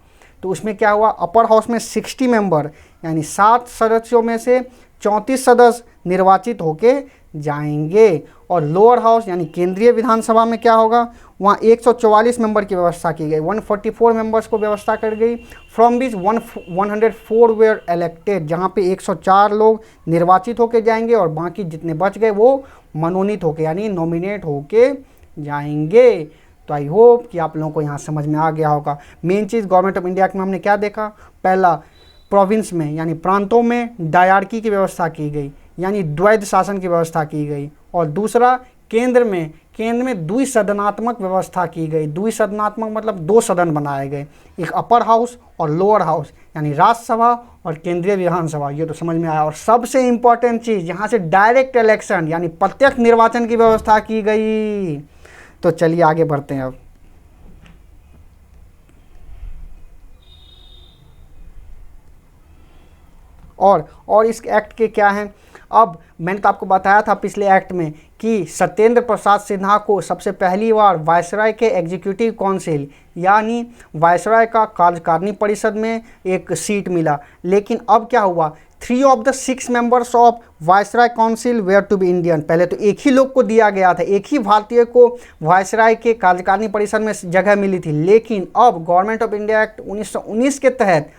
तो उसमें क्या हुआ, अपर हाउस में 60 मेंबर यानी 7 सदस्यों में से 34 सदस्य निर्वाचित होके जाएंगे, और लोअर हाउस यानी केंद्रीय विधानसभा में क्या होगा, वहाँ 144 मेंबर की व्यवस्था की गई, 144 मेंबर्स को व्यवस्था कर गई। फ्रॉम विच 104 वेयर इलेक्टेड, जहाँ पे 104 लोग निर्वाचित होके जाएंगे और बाकी जितने बच गए वो मनोनीत होके यानी नॉमिनेट होके जाएंगे। तो आई होप कि आप लोगों को यहाँ समझ में आ गया होगा। Main cheese government of India में हमने क्या देखा, पहला प्रोविंस में यानी प्रांतों में डायरार्की की व्यवस्था की गई यानी द्वैध शासन की व्यवस्था की गई, और दूसरा केंद्र में द्विसदनात्मक व्यवस्था की गई। द्विसदनात्मक मतलब 2 सदन बनाए गए, एक अपर हाउस और लोअर हाउस यानी राज्यसभा और केंद्रीय विधानसभा। ये तो समझ में आया। और सबसे इम्पॉर्टेंट चीज़, यहाँ से डायरेक्ट इलेक्शन यानी प्रत्यक्ष निर्वाचन की व्यवस्था की गई। तो चलिए आगे बढ़ते हैं अब। और इस एक्ट के क्या हैं, अब मैंने तो आपको बताया था पिछले एक्ट में कि सत्येंद्र प्रसाद सिन्हा को सबसे पहली बार वायसराय के एग्जीक्यूटिव काउंसिल यानी वायसराय का कार्यकारिणी परिषद में एक सीट मिला। लेकिन अब क्या हुआ, 3 of the 6 members of viceroy council were to be Indian. पहले तो एक ही लोग को दिया गया था, एक ही भारतीय को वायसराय के कार्यकारिणी परिषद में जगह मिली थी। लेकिन अब गवर्नमेंट ऑफ इंडिया एक्ट 1919 के तहत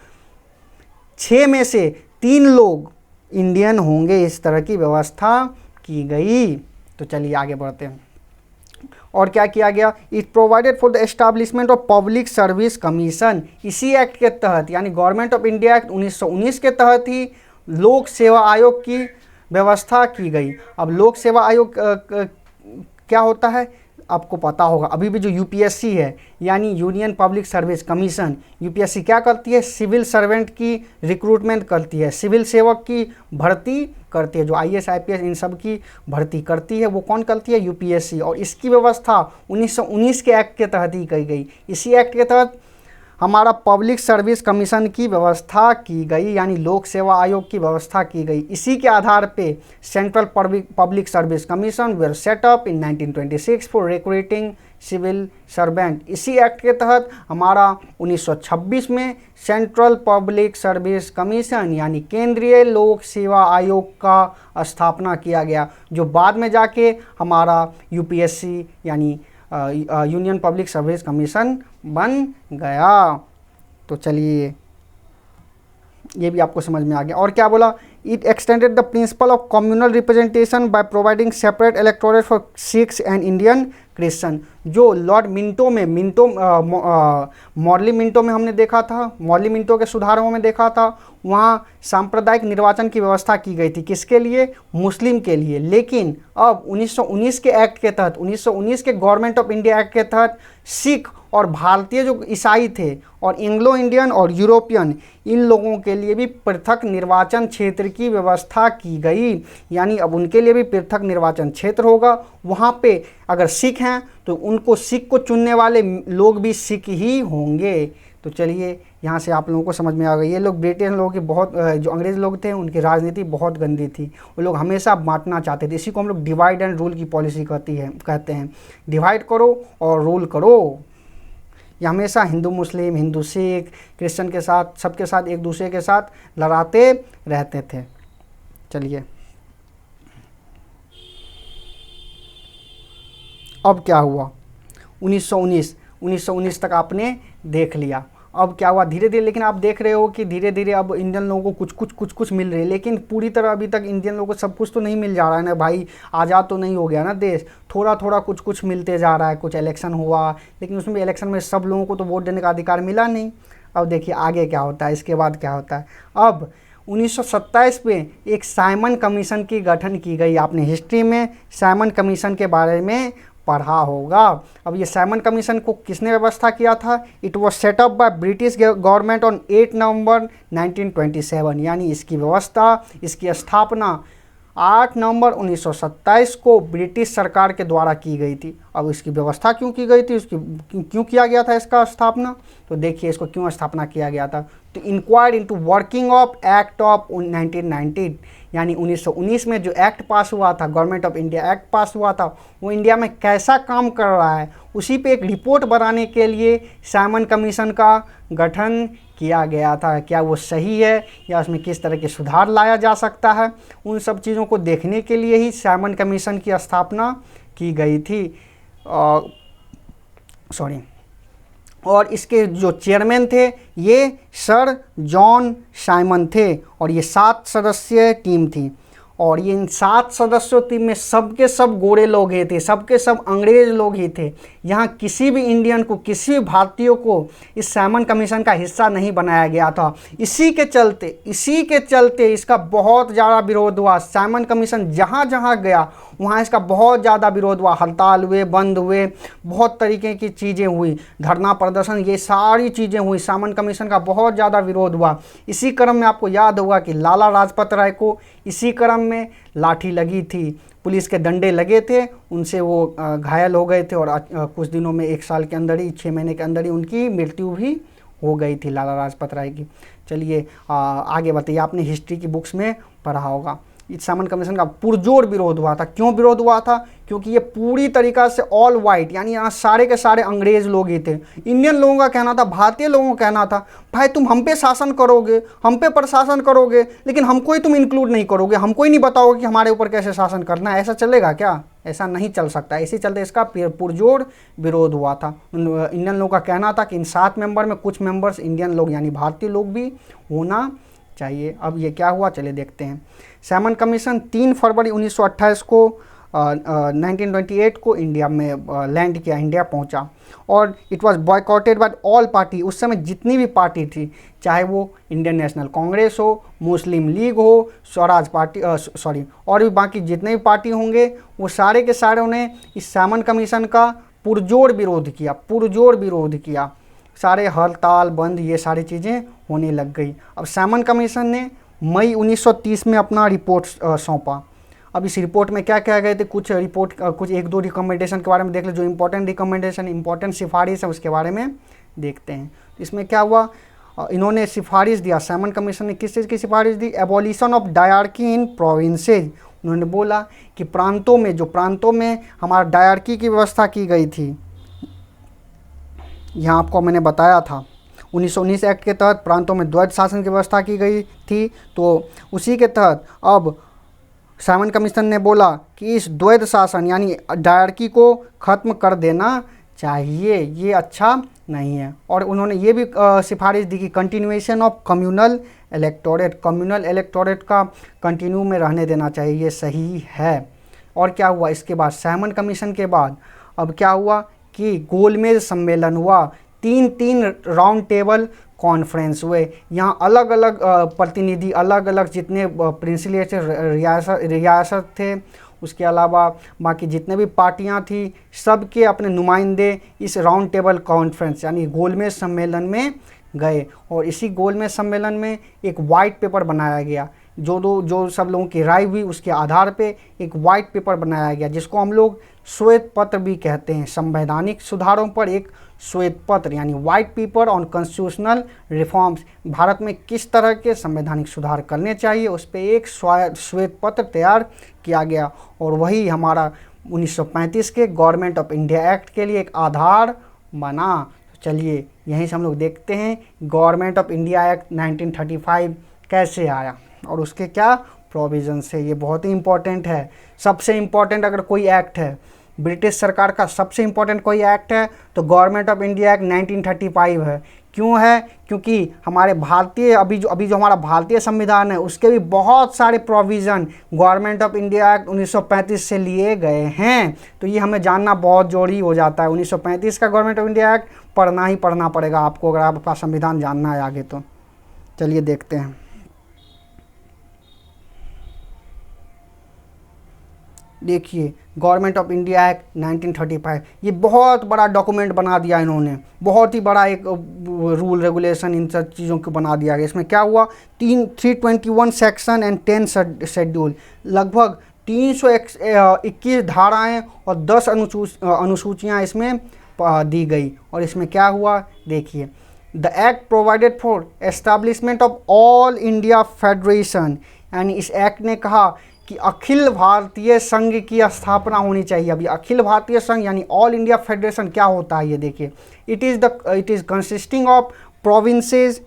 6 में से 3 लोग इंडियन होंगे, इस तरह की व्यवस्था की गई। तो चलिए आगे बढ़ते हैं। और क्या किया गया, it provided for the establishment of public service commission. इसी एक्ट के तहत यानी गवर्नमेंट ऑफ इंडिया एक्ट 1919 के तहत ही लोक सेवा आयोग की व्यवस्था की गई। अब लोक सेवा आयोग क्या होता है आपको पता होगा। अभी भी जो यूपीएससी है यानी union public service commission, UPSC क्या करती है, सिविल सर्वेंट की रिक्रूटमेंट करती है, सिविल सेवक की भर्ती करती है, जो आईएएस आईपीएस इन सब की भर्ती करती है वो कौन करती है, यूपीएससी। और इसकी व्यवस्था 1919 के एक्ट के तहत ही की गई। इसी एक्ट के तहत हमारा पब्लिक सर्विस कमीशन की व्यवस्था की गई यानी लोक सेवा आयोग की व्यवस्था की गई। इसी के आधार पे central public service commission were set up in 1926 for recruiting civil servant. इसी एक्ट के तहत हमारा 1926 में सेंट्रल पब्लिक सर्विस कमीशन यानी केंद्रीय लोक सेवा आयोग का स्थापना किया गया, जो बाद में जाके हमारा यूपीएससी यानी यूनियन पब्लिक सर्विस कमीशन बन गया। तो चलिए ये भी आपको समझ में आ गया। और क्या बोला, it extended the principle of communal representation by providing separate electorate for Sikhs and Indian Christian. जो लॉर्ड मिंटो में मॉर्ली मिंटो में हमने देखा था, मॉर्ली मिंटो के सुधारों में देखा था, वहाँ सांप्रदायिक निर्वाचन की व्यवस्था की गई थी। किसके लिए, मुस्लिम के लिए। लेकिन अब 1919 के एक्ट के तहत, 1919 के गवर्नमेंट ऑफ इंडिया एक्ट के तहत सिख और भारतीय जो ईसाई थे और एंग्लो इंडियन और यूरोपियन इन लोगों के लिए भी पृथक निर्वाचन क्षेत्र की व्यवस्था की गई। यानी अब उनके लिए भी पृथक निर्वाचन क्षेत्र होगा। वहाँ पे अगर सिख हैं तो उनको सिख को चुनने वाले लोग भी सिख ही होंगे। तो चलिए यहाँ से आप लोगों को समझ में आ गई। ये लोग ब्रिटिश लोगों की बहुत जो अंग्रेज़ लोग थे उनकी राजनीति बहुत गंदी थी। वो लोग हमेशा बांटना चाहते थे। इसी को हम लोग डिवाइड एंड रूल की पॉलिसी कहते हैं। डिवाइड करो और रूल करो। ये हमेशा हिंदू मुस्लिम, हिंदू सिख, क्रिश्चियन के साथ, सबके साथ एक दूसरे के साथ लड़ाते रहते थे। चलिए अब क्या हुआ, 1919 तक आपने देख लिया। अब क्या हुआ धीरे धीरे, लेकिन आप देख रहे हो कि धीरे धीरे अब इंडियन लोगों को कुछ मिल रही है, लेकिन पूरी तरह अभी तक इंडियन लोगों को सब कुछ तो नहीं मिल जा रहा है ना भाई। आज़ाद तो नहीं हो गया ना देश, थोड़ा थोड़ा कुछ मिलते जा रहा है। कुछ इलेक्शन हुआ, लेकिन उसमें इलेक्शन में सब लोगों को तो वोट देने का अधिकार मिला नहीं। अब देखिए आगे क्या होता है, इसके बाद क्या होता है। अब 1927 में एक साइमन कमीशन की गठन की गई। आपने हिस्ट्री में साइमन कमीशन के बारे में पढ़ा होगा। अब ये साइमन कमीशन को किसने व्यवस्था किया था? It was setup by British government on 8 नवंबर 1927, यानी इसकी व्यवस्था, इसकी स्थापना 8 नवंबर 1927 को ब्रिटिश सरकार के द्वारा की गई थी। अब इसकी व्यवस्था क्यों की गई थी, उसकी क्यों किया गया था इसका स्थापना, तो देखिए इसको क्यों स्थापना किया गया था। तो inquired into working of act of 1919, यानी 1919 में जो एक्ट पास हुआ था, गवर्नमेंट ऑफ इंडिया एक्ट पास हुआ था, वो इंडिया में कैसा काम कर रहा है, उसी पे एक रिपोर्ट बनाने के लिए साइमन कमीशन का गठन किया गया था। क्या वो सही है या उसमें किस तरह के सुधार लाया जा सकता है, उन सब चीज़ों को देखने के लिए ही साइमन कमीशन की स्थापना की गई थी। और इसके जो चेयरमैन थे ये सर जॉन साइमन थे, और ये 7 सदस्यीय टीम थी। और ये इन 7 सदस्यों टीम में सबके सब गोरे लोग ही थे, सबके सब अंग्रेज लोग ही थे। यहाँ किसी भी इंडियन को, किसी भी भारतीय को इस साइमन कमीशन का हिस्सा नहीं बनाया गया था। इसी के चलते इसका बहुत ज़्यादा विरोध हुआ। साइमन कमीशन जहाँ जहाँ गया वहाँ इसका बहुत ज़्यादा विरोध हुआ। हड़ताल हुए, बंद हुए, बहुत तरीके की चीज़ें हुई, धरना प्रदर्शन, ये सारी चीज़ें हुई। साइमन कमीशन का बहुत ज़्यादा विरोध हुआ। इसी क्रम में आपको याद होगा कि लाला लाजपत राय को इसी क्रम में लाठी लगी थी, पुलिस के डंडे लगे थे, उनसे वो घायल हो गए थे। और कुछ दिनों में, 1 साल के अंदर ही, 6 महीने के अंदर ही उनकी मृत्यु भी हो गई थी लाला लाजपत राय की। चलिए आगे बताइए, आपने हिस्ट्री की बुक्स में पढ़ा होगा। इस साइमन कमीशन का पुरजोर विरोध हुआ था। क्यों विरोध हुआ था? क्योंकि ये पूरी तरीक़ा से ऑल वाइट, यानी यहाँ सारे के सारे अंग्रेज़ लोग ही थे। इंडियन लोगों का कहना था, भारतीय लोगों का कहना था, भाई तुम हम पे शासन करोगे, हम पे प्रशासन करोगे, लेकिन हमको ही तुम इंक्लूड नहीं करोगे, हमको ही नहीं बताओगे कि हमारे ऊपर कैसे शासन करना है। ऐसा चलेगा क्या? ऐसा नहीं चल सकता। इसी चलते इसका पुरजोर विरोध हुआ था। इंडियन लोगों का कहना था कि इन 7 मेंबर में कुछ मेंबर्स इंडियन लोग यानी भारतीय लोग भी होना चाहिए। अब ये क्या हुआ, चलिए देखते हैं। साइमन कमीशन 3 फरवरी 1928 को 1928 को इंडिया में लैंड किया, इंडिया पहुंचा। और it was boycotted by all party. उस समय जितनी भी पार्टी थी, चाहे वो इंडियन नेशनल कांग्रेस हो, मुस्लिम लीग हो, स्वराज पार्टी और भी बाकी जितने भी पार्टी होंगे, वो सारे के सारे उन्हें इस साइमन कमीशन का पुरजोर विरोध किया। सारे हड़ताल, बंद, ये सारी चीज़ें होने लग गई। अब साइमन कमीशन ने मई 1930 में अपना रिपोर्ट सौंपा। अब इस रिपोर्ट में क्या क्या गए थे, कुछ 1-2 रिकमेंडेशन के बारे में देख ले। जो इंपॉर्टेंट रिकमेंडेशन, इंपॉर्टेंट सिफारिश है, उसके बारे में देखते हैं। इसमें क्या हुआ, इन्होंने सिफारिश दिया, साइमन कमीशन ने किस चीज़ की सिफारिश दी? Abolition of dyarchy in provinces. उन्होंने बोला कि प्रांतों में हमारा डायरकी की व्यवस्था की गई थी, यहाँ आपको मैंने बताया था 1919 एक्ट के तहत प्रांतों में द्वैध शासन की व्यवस्था की गई थी। तो उसी के तहत अब साइमन कमीशन ने बोला कि इस द्वैध शासन यानी डायरकी को ख़त्म कर देना चाहिए, ये अच्छा नहीं है। और उन्होंने ये भी सिफारिश दी कि कंटिन्यूएशन ऑफ कम्युनल इलेक्टोरेट का कंटिन्यू में रहने देना चाहिए, ये सही है। और क्या हुआ इसके बाद, साइमन कमीशन के बाद अब क्या हुआ कि गोलमेज सम्मेलन हुआ। 3 राउंड टेबल कॉन्फ्रेंस हुए। यहाँ अलग अलग प्रतिनिधि, अलग अलग जितने प्रिंसिपल रियासत थे, उसके अलावा बाकी जितने भी पार्टियाँ थी, सबके अपने नुमाइंदे इस राउंड टेबल कॉन्फ्रेंस यानी गोलमेज सम्मेलन में गए। और इसी गोलमेज सम्मेलन में एक वाइट पेपर बनाया गया। जो सब लोगों की राय हुई, उसके आधार पे एक वाइट पेपर बनाया गया, जिसको हम लोग श्वेत पत्र भी कहते हैं। संवैधानिक सुधारों पर एक श्वेत पत्र यानी white paper on constitutional reforms, Bharat में किस तरह के संवैधानिक सुधार करने चाहिए, उस पर एक श्वेत पत्र तैयार किया गया और वही हमारा 1935 के गवर्नमेंट ऑफ इंडिया एक्ट के लिए एक आधार बना। तो चलिए यहीं से हम लोग देखते हैं गवर्नमेंट ऑफ इंडिया एक्ट 1935 कैसे आया और उसके क्या प्रोविजंस है। ये बहुत ही इंपॉर्टेंट है, सबसे इम्पॉर्टेंट अगर कोई एक्ट है ब्रिटिश सरकार का सबसे इम्पॉर्टेंट कोई एक्ट है तो गवर्नमेंट ऑफ इंडिया एक्ट 1935 है। क्यों है? क्योंकि हमारे भारतीय अभी जो हमारा भारतीय संविधान है उसके भी बहुत सारे provision government of India act 1935 से लिए गए हैं। तो ये हमें जानना बहुत जरूरी हो जाता है। 1935 का गवर्नमेंट ऑफ इंडिया एक्ट पढ़ना ही पढ़ना पड़ेगा आपको अगर आपका संविधान जानना है आगे। तो चलिए देखते हैं। देखिए गवर्नमेंट ऑफ इंडिया एक्ट 1935 ये बहुत बड़ा डॉक्यूमेंट बना दिया इन्होंने, बहुत ही बड़ा एक रूल रेगुलेशन इन सब चीज़ों को बना दिया गया। इसमें क्या हुआ 321 सेक्शन एंड 10 शेड्यूल, लगभग 321 धाराएं और 10 अनुसूचियाँ इसमें दी गई। और इसमें क्या हुआ देखिए, the act provided for establishment of all India federation, यानी इस एक्ट ने कहा कि अखिल भारतीय संघ की स्थापना होनी चाहिए। अभी अखिल भारतीय संघ यानी ऑल इंडिया फेडरेशन क्या होता है ये देखिए, it is consisting of provinces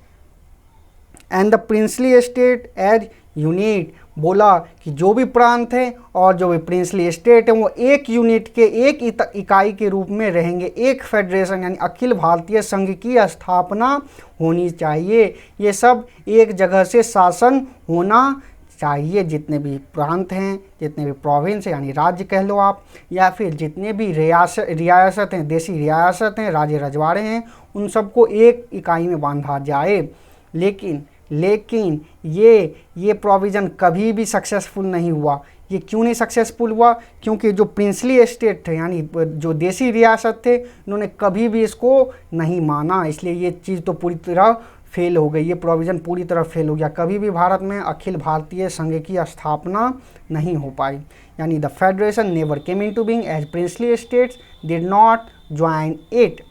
and the princely state as unit. बोला कि जो भी प्रांत हैं और जो भी प्रिंसली स्टेट हैं वो एक यूनिट के एक इकाई के रूप में रहेंगे, एक फेडरेशन यानी अखिल भारतीय संघ की स्थापना होनी चाहिए। ये सब एक जगह से शासन होना चाहिए, जितने भी प्रांत हैं, जितने भी प्रोविंस हैं यानी राज्य कह लो आप, या फिर जितने भी रियासत हैं, देसी रियासत हैं, राज्य रजवाड़े हैं, उन सबको एक इकाई में बांधा जाए। लेकिन ये प्रोविज़न कभी भी सक्सेसफुल नहीं हुआ। ये क्यों नहीं सक्सेसफुल हुआ? क्योंकि जो प्रिंसली स्टेट थे यानी जो देसी रियासत थे उन्होंने कभी भी इसको नहीं माना, इसलिए ये चीज़ तो पूरी तरह फेल हो गई, ये प्रोविज़न पूरी तरह फेल हो गया। कभी भी भारत में अखिल भारतीय संघ की स्थापना नहीं हो पाई, यानी the federation never came into being as princely states did not join it.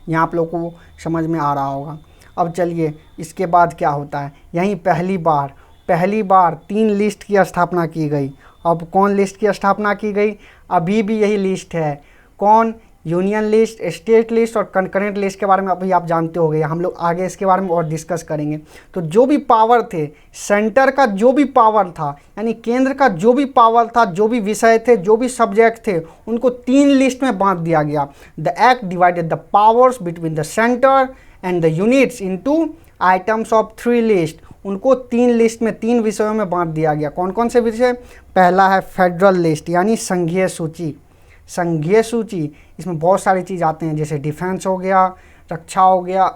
यहाँ आप लोगों को समझ में आ रहा होगा। अब चलिए इसके बाद क्या होता है, यहीं पहली बार 3 लिस्ट की स्थापना की गई। अब कौन लिस्ट की स्थापना की गई? अभी भी यही लिस्ट है। कौन? यूनियन लिस्ट, स्टेट लिस्ट और कंकरेंट लिस्ट के बारे में अभी आप जानते हो गए। हम लोग आगे इसके बारे में और डिस्कस करेंगे। तो जो भी पावर थे, सेंटर का जो भी पावर था यानी केंद्र का जो भी पावर था, जो भी विषय थे, जो भी सब्जेक्ट थे, उनको 3 लिस्ट में बांट दिया गया। The act divided the powers between the centre and the units into items of 3 list. उनको 3 लिस्ट में 3 विषयों में बांट दिया गया। कौन कौन से विषय? पहला है फेडरल लिस्ट यानी संघीय सूची। संघीय सूची इसमें बहुत सारी चीज़ आते हैं, जैसे डिफेंस हो गया, रक्षा हो गया,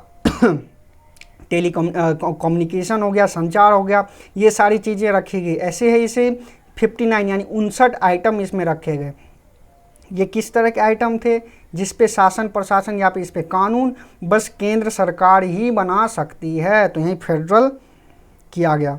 कम्युनिकेशन हो गया, संचार हो गया, ये सारी चीज़ें रखी गई। ऐसे है इसे 59 यानी 59 आइटम इसमें रखे गए। ये किस तरह के आइटम थे? जिस पे शासन प्रशासन या फिर इस पे कानून बस केंद्र सरकार ही बना सकती है, तो यही फेडरल किया गया।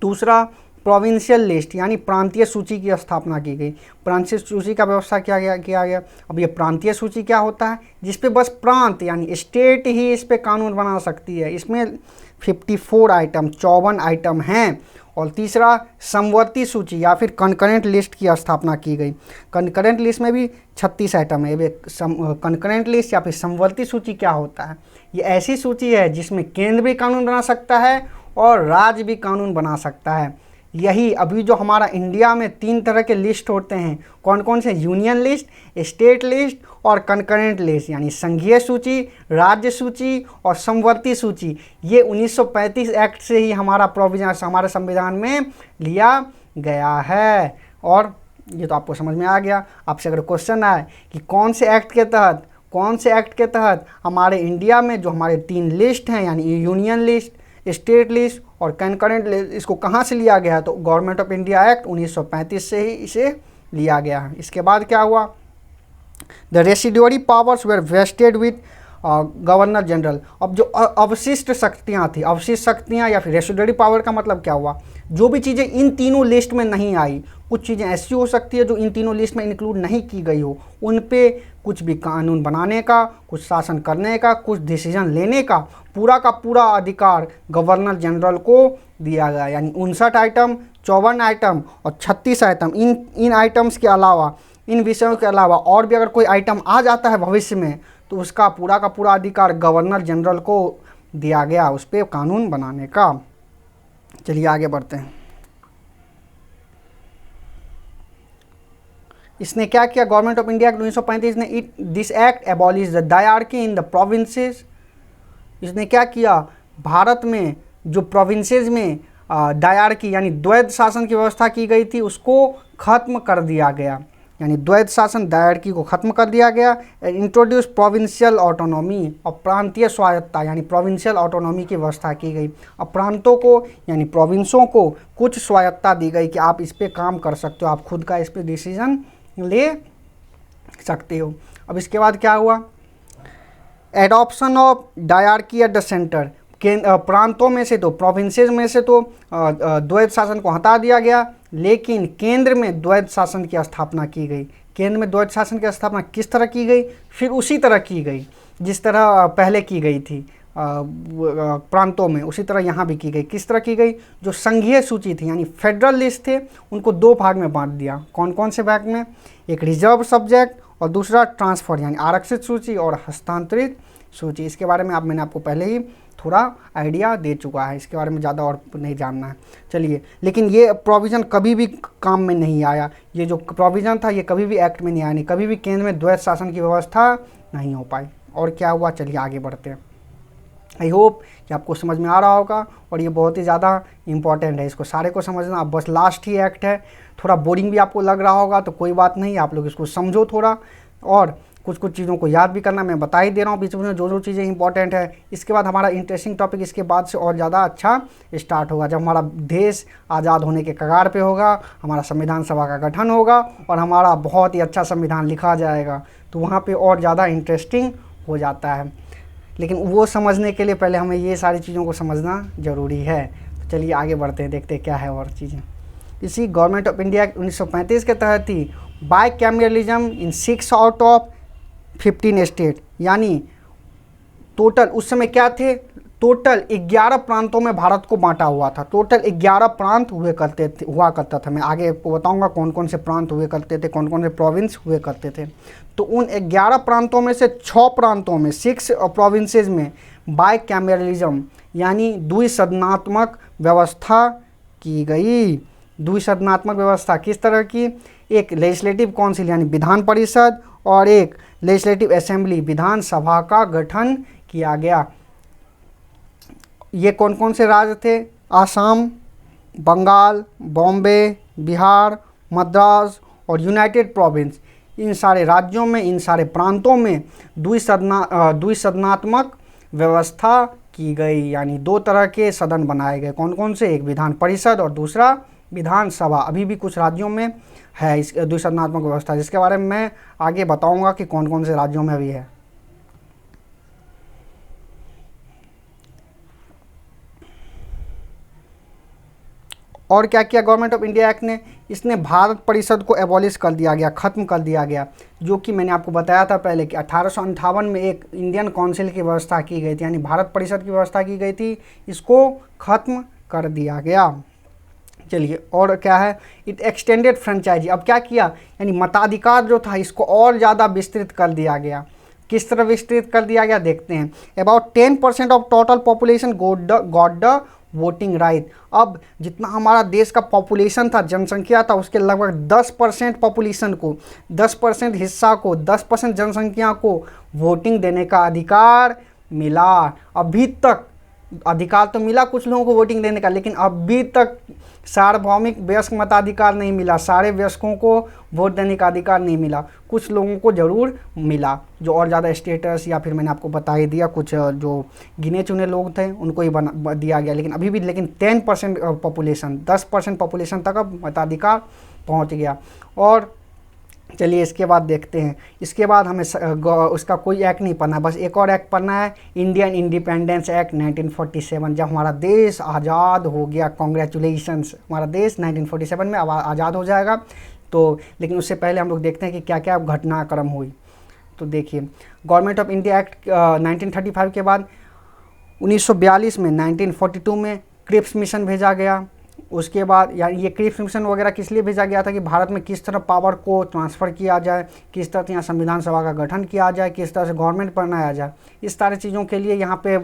दूसरा प्रोविंशियल लिस्ट यानी प्रांतीय सूची की स्थापना की गई। प्रांतीय सूची का व्यवस्था किया गया। अब ये प्रांतीय सूची क्या होता है? जिस पे बस प्रांत यानी स्टेट ही इस पे कानून बना सकती है। इसमें 54 आइटम 54 आइटम हैं। और तीसरा समवर्ती सूची या फिर कंकरेंट लिस्ट की स्थापना की गई। कंकरेंट लिस्ट में भी 36 आइटम है। कंकरेंट लिस्ट या फिर समवर्ती सूची क्या होता है? ये ऐसी सूची है जिसमें केंद्र भी कानून बना सकता है और राज्य भी कानून बना सकता है। यही अभी जो हमारा इंडिया में 3 तरह के लिस्ट होते हैं, कौन कौन से? यूनियन लिस्ट, स्टेट लिस्ट और कंकरेंट लिस्ट यानी संघीय सूची, राज्य सूची और समवर्ती सूची। ये 1935 एक्ट से ही हमारा प्रोविजन हमारे संविधान में लिया गया है। और ये तो आपको समझ में आ गया। आपसे अगर क्वेश्चन आए कि कौन से एक्ट के तहत हमारे इंडिया में जो हमारे 3 लिस्ट हैं यानी यूनियन लिस्ट, स्टेट लिस्ट और कंकरेंट लिस्ट, इसको कहाँ से लिया गया? तो गवर्नमेंट ऑफ इंडिया एक्ट 1935 से ही इसे लिया गया है। इसके बाद क्या हुआ? The residuary powers were vested with governor general. अब जो अवशिष्ट शक्तियाँ थी, अवशिष्ट शक्तियाँ या फिर रेसिडुअरी पावर का मतलब क्या हुआ? जो भी चीज़ें इन तीनों लिस्ट में नहीं आई, कुछ चीज़ें ऐसी हो सकती है जो इन तीनों लिस्ट में इंक्लूड नहीं की गई हो, उन पे कुछ भी कानून बनाने का, कुछ शासन करने का, कुछ डिसीजन लेने का पूरा अधिकार गवर्नर जनरल को दिया गया। यानी 59 आइटम, 54 आइटम और 36 आइटम, इन आइटम्स के अलावा, इन विषयों के अलावा और भी अगर कोई आइटम आ जाता है भविष्य में तो उसका पूरा अधिकार गवर्नर जनरल को दिया गया उस पर कानून बनाने का। चलिए आगे बढ़ते हैं। इसने क्या किया, गवर्नमेंट ऑफ इंडिया 1935 ने this act abolish the dyarchy in the provinces. इसने क्या किया, भारत में जो प्रोविंसेस में डायरार्की यानी द्वैध शासन की व्यवस्था की गई थी उसको खत्म कर दिया गया। यानी द्वैध शासन डायरार्की को खत्म कर दिया गया। इंट्रोड्यूस प्रोविंशियल ऑटोनॉमी, और प्रांतीय स्वायत्तता यानी प्रोविंशियल ऑटोनॉमी की व्यवस्था की गई। अब प्रांतों को यानी प्रोविंसों को कुछ स्वायत्तता दी गई कि आप इस पर काम कर सकते हो, आप खुद का इस पर डिसीजन ले सकते हो। अब इसके बाद क्या हुआ, adoption of dyarchy at the centre. प्रांतों में से तो, प्रोविंसेस में से तो द्वैध शासन को हटा दिया गया, लेकिन केंद्र में द्वैध शासन की स्थापना की गई। केंद्र में द्वैध शासन की स्थापना किस तरह की गई, फिर उसी तरह की गई जिस तरह पहले की गई थी प्रांतों में, उसी तरह यहाँ भी की गई। किस तरह की गई, जो संघीय सूची थी यानी फेडरल लिस्ट थे उनको दो भाग में बांट दिया। कौन कौन से भाग में, एक रिजर्व सब्जेक्ट और दूसरा ट्रांसफर यानी आरक्षित सूची और हस्तांतरित सूची। इसके बारे में मैंने आपको पहले ही थोड़ा आइडिया दे चुका है, इसके बारे में ज़्यादा और नहीं जानना है। चलिए, लेकिन ये प्रोविज़न कभी भी काम में नहीं आया। ये जो प्रोविज़न था ये कभी भी एक्ट में नहीं आया, नहीं कभी भी केंद्र में द्वैध शासन की व्यवस्था नहीं हो पाई। और क्या हुआ, चलिए आगे बढ़ते हैं। आई होप कि आपको समझ में आ रहा होगा और ये बहुत ही ज़्यादा इंपॉर्टेंट है, इसको सारे को समझना। अब बस लास्ट ही एक्ट है, थोड़ा बोरिंग भी आपको लग रहा होगा तो कोई बात नहीं, आप लोग इसको समझो थोड़ा, और कुछ चीज़ों को याद भी करना मैं बता ही दे रहा हूँ बीच में जो चीज़ें इंपॉर्टेंट है। इसके बाद हमारा इंटरेस्टिंग टॉपिक इसके बाद से और ज़्यादा अच्छा स्टार्ट होगा, जब हमारा देश आज़ाद होने के कगार पे होगा, हमारा संविधान सभा का गठन होगा और हमारा बहुत ही अच्छा संविधान लिखा जाएगा, तो वहाँ पे और ज़्यादा इंटरेस्टिंग हो जाता है। लेकिन वो समझने के लिए पहले हमें ये सारी चीज़ों को समझना ज़रूरी है। तो चलिए आगे बढ़ते हैं, देखते हैं क्या है और चीज़ें। इसी गवर्नमेंट ऑफ इंडिया 1935 के तहत ही bicameralism in 6 out of 15 state, यानी टोटल उस समय क्या थे, टोटल 11 प्रांतों में भारत को बांटा हुआ था। टोटल 11 प्रांत हुआ करता था। मैं आगे आपको बताऊंगा कौन कौन से प्रांत हुए करते थे, कौन कौन से प्रोविंस हुए करते थे। तो उन 11 प्रांतों में से 6 प्रांतों में, 6 प्रोविंसेस में बाइकैमरलिज्म यानी द्विसदनात्मक व्यवस्था की गई। द्विसदनात्मक व्यवस्था किस तरह की, एक लेजिस्लेटिव काउंसिल यानी विधान परिषद और एक लेजिस्लेटिव असेंबली विधान सभा का गठन किया गया। ये कौन कौन से राज्य थे, आसाम, बंगाल, बॉम्बे, बिहार, मद्रास और यूनाइटेड प्रोविंस। इन सारे राज्यों में, इन सारे प्रांतों में द्विसदनात्मक व्यवस्था की गई, यानी 2 तरह के सदन बनाए गए। कौन कौन से, एक विधान परिषद और दूसरा विधान सभा। अभी भी कुछ राज्यों में है इस द्विसदनात्मक व्यवस्था, जिसके बारे में मैं आगे बताऊंगा कि कौन कौन से राज्यों में अभी है। और क्या किया गवर्नमेंट ऑफ इंडिया एक्ट ने, इसने भारत परिषद को एबॉलिश कर दिया गया, ख़त्म कर दिया गया, जो कि मैंने आपको बताया था पहले कि 1858 में एक इंडियन काउंसिल की व्यवस्था की गई थी, यानी भारत परिषद की व्यवस्था की गई थी, इसको ख़त्म कर दिया गया। चलिए, और क्या है, इट एक्सटेंडेड फ्रेंचाइजी। अब क्या किया, यानी मताधिकार जो था इसको और ज़्यादा विस्तृत कर दिया गया। किस तरह विस्तृत कर दिया गया देखते हैं। About 10% of total population got the voting right. अब जितना हमारा देश का पॉपुलेशन था, जनसंख्या था, उसके लगभग 10% पॉपुलेशन को, 10% हिस्सा को, 10% जनसंख्या को वोटिंग देने का अधिकार मिला। अभी तक अधिकार तो मिला कुछ लोगों को वोटिंग देने का, लेकिन अभी तक सार्वभौमिक वयस्क मताधिकार नहीं मिला, सारे वयस्कों को वोट देने का अधिकार नहीं मिला। कुछ लोगों को ज़रूर मिला, जो और ज़्यादा स्टेटस, या फिर मैंने आपको बता ही दिया कुछ जो गिने चुने लोग थे उनको ही दिया गया। लेकिन अभी भी 10% पॉपुलेशन, 10% पॉपुलेशन तक अब मताधिकार पहुंच गया। और चलिए इसके बाद देखते हैं। इसके बाद हमें उसका कोई एक्ट नहीं पढ़ना है, बस एक और एक्ट पढ़ना है, इंडियन इंडिपेंडेंस एक्ट 1947, जब हमारा देश आज़ाद हो गया। कॉन्ग्रेचुलेशंस, हमारा देश 1947 में आज़ाद हो जाएगा। तो लेकिन उससे पहले हम लोग देखते हैं कि क्या क्या घटनाक्रम हुई। तो देखिए, गवर्नमेंट ऑफ इंडिया एक्ट 1935 के बाद 1942 में 1942 में क्रिप्स मिशन भेजा गया। उसके बाद यानी ये क्रिप्स मिशन वगैरह किस लिए भेजा गया था कि भारत में किस तरह पावर को ट्रांसफ़र किया जाए, किस तरह से यहाँ संविधान सभा का गठन किया जाए, किस तरह से गवर्नमेंट बनाया जाए, इस सारी चीज़ों के लिए यहाँ पे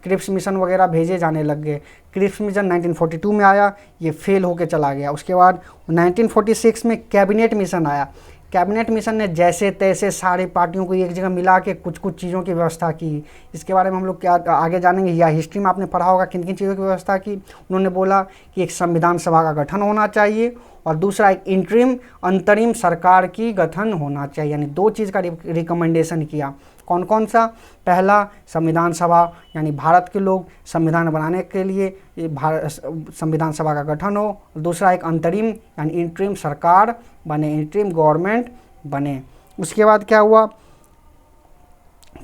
क्रिप्स मिशन वगैरह भेजे जाने लग गए। क्रिप्स मिशन 1942 में आया, ये फेल होके चला गया। उसके बाद 1946 में कैबिनेट मिशन आया। कैबिनेट मिशन ने जैसे तैसे सारी पार्टियों को एक जगह मिला के कुछ कुछ चीज़ों की व्यवस्था की। इसके बारे में हम लोग क्या आगे जानेंगे, या हिस्ट्री में आपने पढ़ा होगा किन किन चीज़ों की व्यवस्था की। उन्होंने बोला कि एक संविधान सभा का गठन होना चाहिए और दूसरा एक इंटरिम अंतरिम सरकार की गठन होना चाहिए, यानी दो चीज़ का रिकमेंडेशन किया। कौन कौन सा? पहला, संविधान सभा यानी भारत के लोग संविधान बनाने के लिए भारत संविधान सभा का गठन हो। दूसरा एक अंतरिम यानी इंटरिम सरकार बने, इंटरिम गवर्नमेंट बने। उसके बाद क्या हुआ,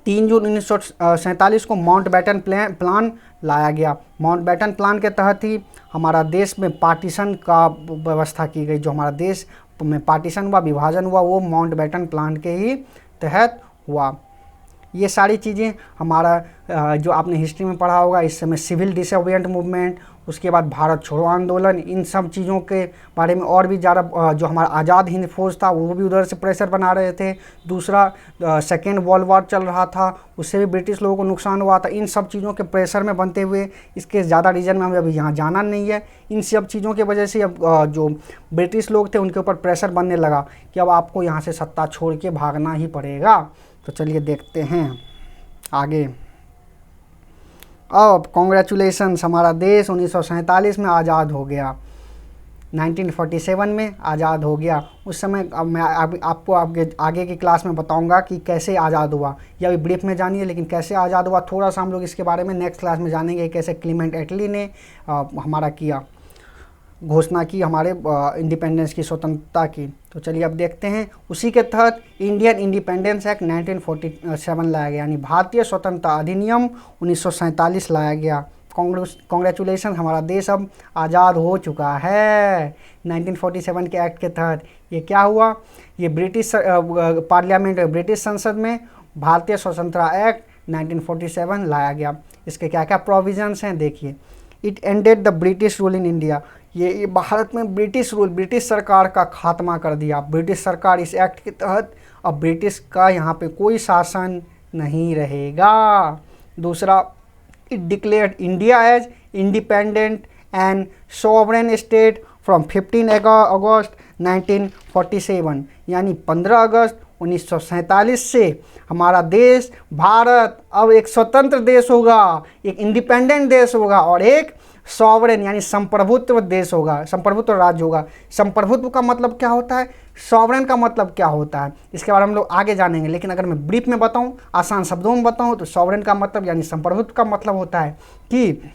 3 जून 1947 को माउंटबेटन प्लान लाया गया। माउंटबेटन प्लान के तहत ही हमारा देश में पार्टीशन का व्यवस्था की गई। जो हमारा देश में पार्टीशन हुआ, विभाजन हुआ, वो माउंटबेटन प्लान के ही तहत हुआ। ये सारी चीज़ें हमारा जो आपने हिस्ट्री में पढ़ा होगा, इस समय सिविल डिसोबिडिएंट मूवमेंट, उसके बाद भारत छोड़ो आंदोलन, इन सब चीज़ों के बारे में और भी ज़्यादा जो हमारा आज़ाद हिंद फौज था वो भी उधर से प्रेशर बना रहे थे। दूसरा सेकेंड वर्ल्ड वॉर चल रहा था, उससे भी ब्रिटिश लोगों को नुकसान हुआ था। इन सब चीज़ों के प्रेशर में बनते हुए, इसके ज़्यादा रीज़न में हमें अभी यहाँ जाना नहीं है। इन सब चीज़ों की वजह से अब जो ब्रिटिश लोग थे उनके ऊपर प्रेशर बनने लगा कि अब आपको यहाँ से सत्ता छोड़ के भागना ही पड़ेगा। तो चलिए देखते हैं आगे। अब कॉन्ग्रेचुलेशंस, हमारा देश 1947 में आज़ाद हो गया, 1947 में आज़ाद हो गया। उस समय अब मैं आपको आगे की क्लास में बताऊंगा कि कैसे आज़ाद हुआ। यह अभी ब्रीफ में जानिए, लेकिन कैसे आज़ाद हुआ थोड़ा सा हम लोग इसके बारे में नेक्स्ट क्लास में जानेंगे। कैसे क्लीमेंट एटली ने हमारा किया, घोषणा की हमारे इंडिपेंडेंस की, स्वतंत्रता की। तो चलिए अब देखते हैं। उसी के तहत इंडियन इंडिपेंडेंस एक्ट 1947 लाया गया, यानी भारतीय स्वतंत्रता अधिनियम 1947 लाया गया। कॉन्ग्रेचुलेशन, हमारा देश अब आज़ाद हो चुका है 1947 के एक्ट के तहत। ये क्या हुआ, ये ब्रिटिश पार्लियामेंट, ब्रिटिश संसद में भारतीय स्वतंत्रता एक्ट 1947 लाया गया। इसके क्या क्या प्रोविजंस हैं देखिए। It ended the British rule in India, ये भारत में ब्रिटिश रूल, ब्रिटिश सरकार का खात्मा कर दिया। ब्रिटिश सरकार इस एक्ट के तहत अब ब्रिटिश का यहाँ पे कोई शासन नहीं रहेगा। दूसरा, it declared India as independent and sovereign state from 15 August 1947, यानी 15 अगस्त 1947 से हमारा देश भारत अब एक स्वतंत्र देश होगा, एक इंडिपेंडेंट देश होगा और एक सॉवरेन यानी संप्रभुत्व देश होगा, संप्रभुत्व राज्य होगा। संप्रभुत्व का मतलब क्या होता है, सॉवरेन का मतलब क्या होता है, इसके बारे में हम लोग आगे जानेंगे। लेकिन अगर मैं ब्रीफ में बताऊं, आसान शब्दों में बताऊं, तो सॉवरेन का मतलब यानी संप्रभुत्व का मतलब होता है कि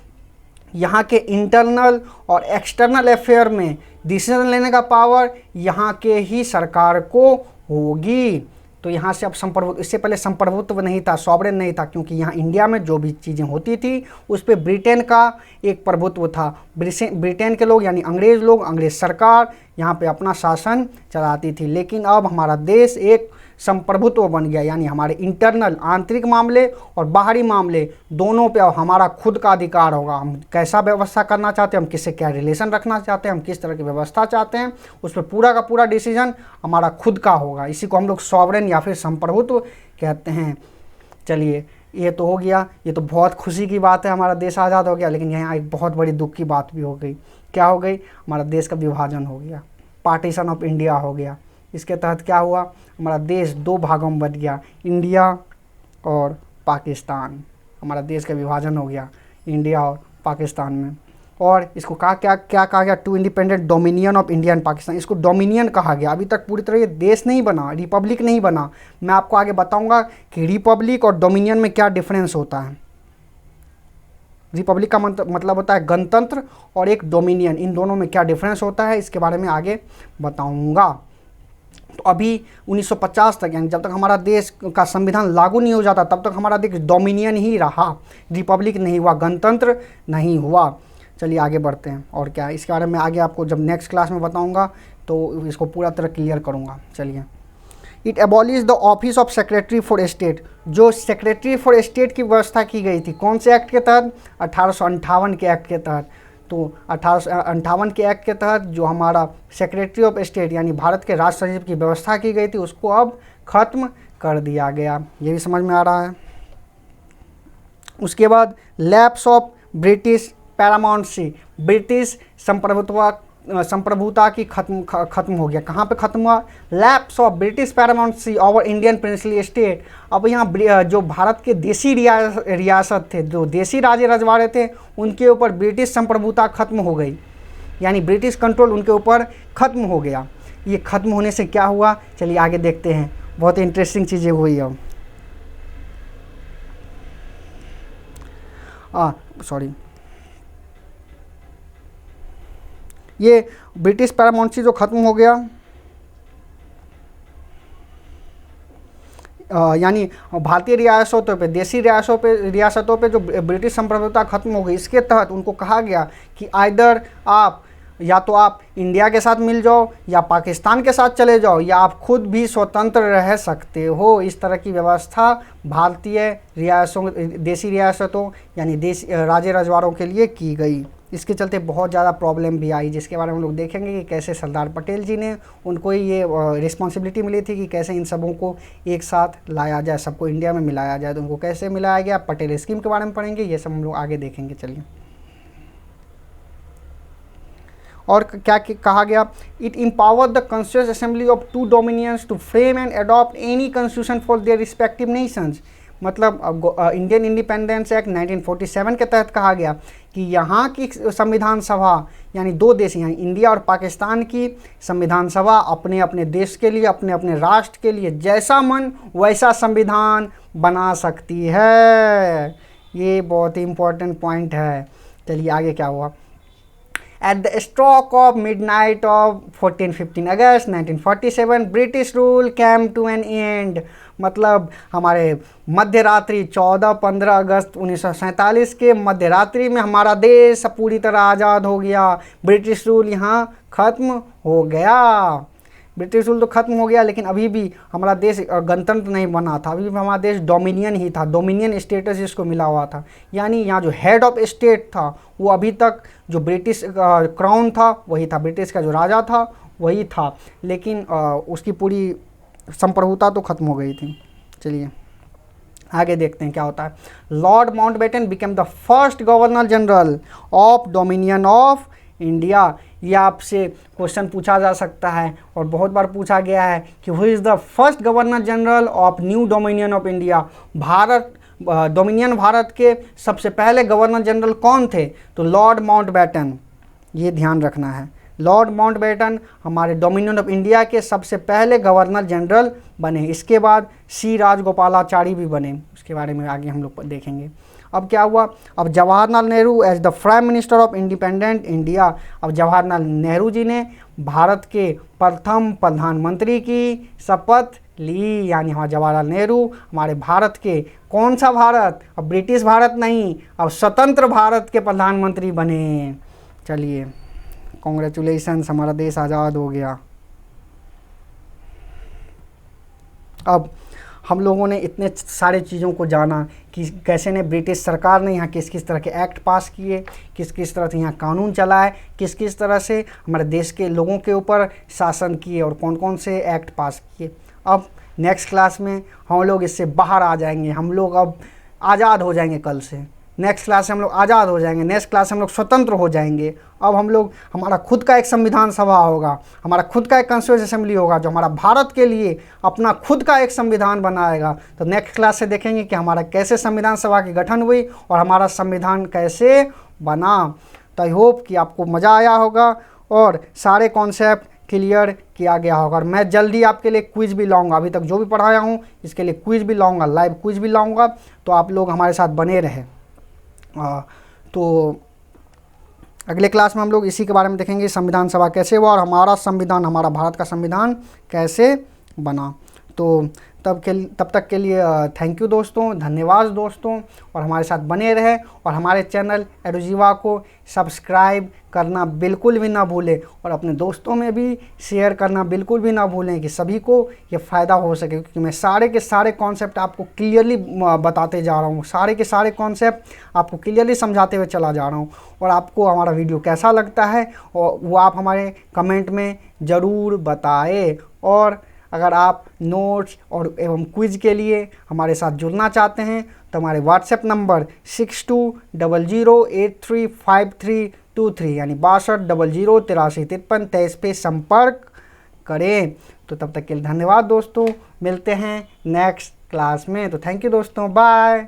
यहाँ के इंटरनल और एक्सटर्नल अफेयर में डिसीजन लेने का पावर यहाँ के ही सरकार को होगी। तो यहाँ से अब संप्रभुत्व, इससे पहले संप्रभुत्व नहीं था, सॉवरेन नहीं था, क्योंकि यहाँ इंडिया में जो भी चीज़ें होती थी उस पर ब्रिटेन का एक प्रभुत्व था। ब्रिटेन के लोग यानी अंग्रेज़ लोग, अंग्रेज़ सरकार यहाँ पे अपना शासन चलाती थी। लेकिन अब हमारा देश एक संप्रभुत्व बन गया, यानी हमारे इंटरनल आंतरिक मामले और बाहरी मामले दोनों पे अब हमारा खुद का अधिकार होगा। हम कैसा व्यवस्था करना चाहते हैं, हम किससे क्या रिलेशन रखना चाहते हैं, हम किस तरह की व्यवस्था चाहते हैं, उस पर पूरा का पूरा डिसीजन हमारा खुद का होगा। इसी को हम लोग सॉवरेन या फिर संप्रभुत्व कहते हैं। चलिए ये तो हो गया, ये तो बहुत खुशी की बात है, हमारा देश आज़ाद हो गया। लेकिन यहाँ एक बहुत बड़ी दुख की बात भी हो गई। क्या हो गई, हमारा देश का विभाजन हो गया, पार्टीशन ऑफ इंडिया हो गया। इसके तहत क्या हुआ, हमारा देश दो भागों में बट गया, इंडिया और पाकिस्तान। हमारा देश का विभाजन हो गया इंडिया और पाकिस्तान में। और इसको क्या कहा गया, two independent dominion of India and Pakistan. इसको डोमिनियन कहा गया। अभी तक पूरी तरह ये देश नहीं बना, रिपब्लिक नहीं बना। मैं आपको आगे बताऊंगा कि रिपब्लिक और डोमिनियन में क्या डिफरेंस होता है। रिपब्लिक का मतलब होता है गणतंत्र, और एक डोमिनियन, इन दोनों में क्या डिफरेंस होता है इसके बारे में आगे बताऊंगा। तो अभी 1950 तक, यानी जब तक हमारा देश का संविधान लागू नहीं हो जाता तब तक हमारा देश डोमिनियन ही रहा, रिपब्लिक नहीं हुआ, गणतंत्र नहीं हुआ। चलिए आगे बढ़ते हैं। और क्या इसके बारे में आगे आपको जब नेक्स्ट क्लास में बताऊंगा तो इसको पूरा तरह क्लियर करूंगा। चलिए it abolish the office of secretary for state. जो सेक्रेटरी फॉर स्टेट की व्यवस्था की गई थी, कौन से एक्ट के तहत? 1858 के एक्ट के तहत। तो 1858 के एक्ट के तहत जो हमारा सेक्रेटरी ऑफ स्टेट यानी भारत के राष्ट्र सचिव की व्यवस्था की गई थी, उसको अब ख़त्म कर दिया गया। ये भी समझ में आ रहा है। उसके बाद lapse of British paramountcy, British संप्रभुता की खत्म हो गया। कहाँ पे खत्म हुआ? Lapse of British paramountcy over Indian princely state. अब यहाँ जो भारत के देसी रियासत थे, जो देसी राजे रजवाड़े थे, उनके ऊपर ब्रिटिश संप्रभुता खत्म हो गई, यानी ब्रिटिश कंट्रोल उनके ऊपर खत्म हो गया। ये खत्म होने से क्या हुआ, चलिए आगे देखते हैं। बहुत इंटरेस्टिंग चीज़ें हुई अब। ये ब्रिटिश पैरामाउंसी जो ख़त्म हो गया, यानी भारतीय रियासतों पे, देसी रियासतों पे जो ब्रिटिश संप्रभुता खत्म हो गई, इसके तहत उनको कहा गया कि आइदर आप या तो आप इंडिया के साथ मिल जाओ या पाकिस्तान के साथ चले जाओ, या आप खुद भी स्वतंत्र रह सकते हो। इस तरह की व्यवस्था भारतीय देसी रियासतों यानी राजे रजवाड़ों के लिए की गई। इसके चलते बहुत ज़्यादा प्रॉब्लम भी आई, जिसके बारे में हम लोग देखेंगे कि कैसे सरदार पटेल जी ने, उनको ही ये रिस्पॉन्सिबिलिटी मिली थी कि कैसे इन सबों को एक साथ लाया जाए, सबको इंडिया में मिलाया जाए। तो उनको कैसे मिलाया गया, पटेल स्कीम के बारे में पढ़ेंगे, ये सब हम लोग आगे देखेंगे। चलिए, और क्या कहा गया? It empower the constituent assembly of two dominions to frame and adopt any constitution for their respective nations. मतलब इंडियन इंडिपेंडेंस एक्ट 1947 के तहत कहा गया कि यहाँ की संविधान सभा यानी दो देश यानी इंडिया और पाकिस्तान की संविधान सभा अपने अपने देश के लिए, अपने अपने राष्ट्र के लिए जैसा मन वैसा संविधान बना सकती है। ये बहुत ही इम्पोर्टेंट पॉइंट है। चलिए आगे क्या हुआ? At the stroke of midnight of 14-15 August 1947 British rule came to an end। मतलब हमारे मध्य रात्रि 14-15 अगस्त 1947 के मध्य रात्रि में हमारा देश पूरी तरह आज़ाद हो गया। ब्रिटिश रूल यहाँ ख़त्म हो गया। ब्रिटिश रूल तो ख़त्म हो गया, लेकिन अभी भी हमारा देश गणतंत्र नहीं बना था। अभी भी हमारा देश डोमिनियन ही था, डोमिनियन स्टेटस जिसको मिला हुआ था। यानी यहाँ जो हेड ऑफ स्टेट था वो अभी तक जो ब्रिटिश क्राउन था वही था, ब्रिटिश का जो राजा था वही था, लेकिन उसकी पूरी संप्रभुता तो ख़त्म हो गई थी। चलिए आगे देखते हैं क्या होता है। Lord Mountbatten became the first governor general of dominion of India. ये आपसे क्वेश्चन पूछा जा सकता है और बहुत बार पूछा गया है कि who is the first governor general of new dominion of India. Dominion Bharat के सबसे पहले गवर्नर जनरल कौन थे? तो लॉर्ड माउंटबेटन। ये ध्यान रखना है, लॉर्ड माउंटबेटन हमारे डोमिनियन ऑफ इंडिया के सबसे पहले गवर्नर जनरल बने। इसके बाद सी राजगोपालाचारी भी बने, उसके बारे में आगे हम लोग देखेंगे। अब क्या हुआ? अब Jawaharlal Nehru as the prime minister of independent India. अब जवाहरलाल नेहरू जी ने भारत के प्रथम प्रधानमंत्री की शपथ ली। यानी हमारे जवाहरलाल नेहरू हमारे भारत के कौन सा भारत? अब ब्रिटिश भारत नहीं, अब स्वतंत्र भारत के प्रधानमंत्री बने। चलिए कॉन्ग्रेचुलेशंस, हमारा देश आज़ाद हो गया। अब हम लोगों ने इतने सारे चीज़ों को जाना कि कैसे ने ब्रिटिश सरकार ने यहाँ किस किस तरह के एक्ट पास किए, किस किस तरह से यहाँ कानून चलाए, किस किस तरह से हमारे देश के लोगों के ऊपर शासन किए और कौन कौन से एक्ट पास किए। अब नेक्स्ट क्लास में हम लोग इससे बाहर आ जाएंगे, हम लोग अब आज़ाद हो जाएंगे। कल से नेक्स्ट क्लास से हम लोग आज़ाद हो जाएंगे, नेक्स्ट क्लास से हम लोग स्वतंत्र हो जाएंगे। अब हम लोग, हमारा खुद का एक संविधान सभा होगा, हमारा खुद का एक कॉन्स्टिट्यूएंट असेंबली होगा जो हमारा भारत के लिए अपना खुद का एक संविधान बनाएगा। तो नेक्स्ट क्लास से देखेंगे कि हमारा कैसे संविधान सभा की गठन हुई और हमारा संविधान कैसे बना। तो आई होप कि आपको मज़ा आया होगा और सारे कॉन्सेप्ट क्लियर किया गया होगा। और मैं जल्दी आपके लिए क्विज़ भी लाऊंगा, अभी तक जो भी पढ़ाया हूँ इसके लिए क्विज़ भी लाऊंगा, लाइव क्विज़ भी लाऊंगा, तो आप लोग हमारे साथ बने रहें। तो अगले क्लास में हम लोग इसी के बारे में देखेंगे, संविधान सभा कैसे हुआ और हमारा संविधान, हमारा भारत का संविधान कैसे बना। तो तब तक के लिए थैंक यू दोस्तों, धन्यवाद दोस्तों। और हमारे साथ बने रहे और हमारे चैनल एडुजीवा को सब्सक्राइब करना बिल्कुल भी ना भूलें और अपने दोस्तों में भी शेयर करना बिल्कुल भी ना भूलें कि सभी को ये फ़ायदा हो सके, क्योंकि मैं सारे के सारे कॉन्सेप्ट आपको क्लियरली बताते जा रहा हूँ, सारे के सारे कॉन्सेप्ट आपको क्लियरली समझाते हुए चला जा रहा हूँ। और आपको हमारा वीडियो कैसा लगता है और वो आप हमारे कमेंट में ज़रूर बताएं। और अगर आप नोट्स और एवं क्विज़ के लिए हमारे साथ जुड़ना चाहते हैं तो हमारे व्हाट्सएप नंबर 6200835323 यानी 6200835323 पे संपर्क करें। तो तब तक के लिए धन्यवाद दोस्तों, मिलते हैं नेक्स्ट क्लास में। तो थैंक यू दोस्तों, बाय।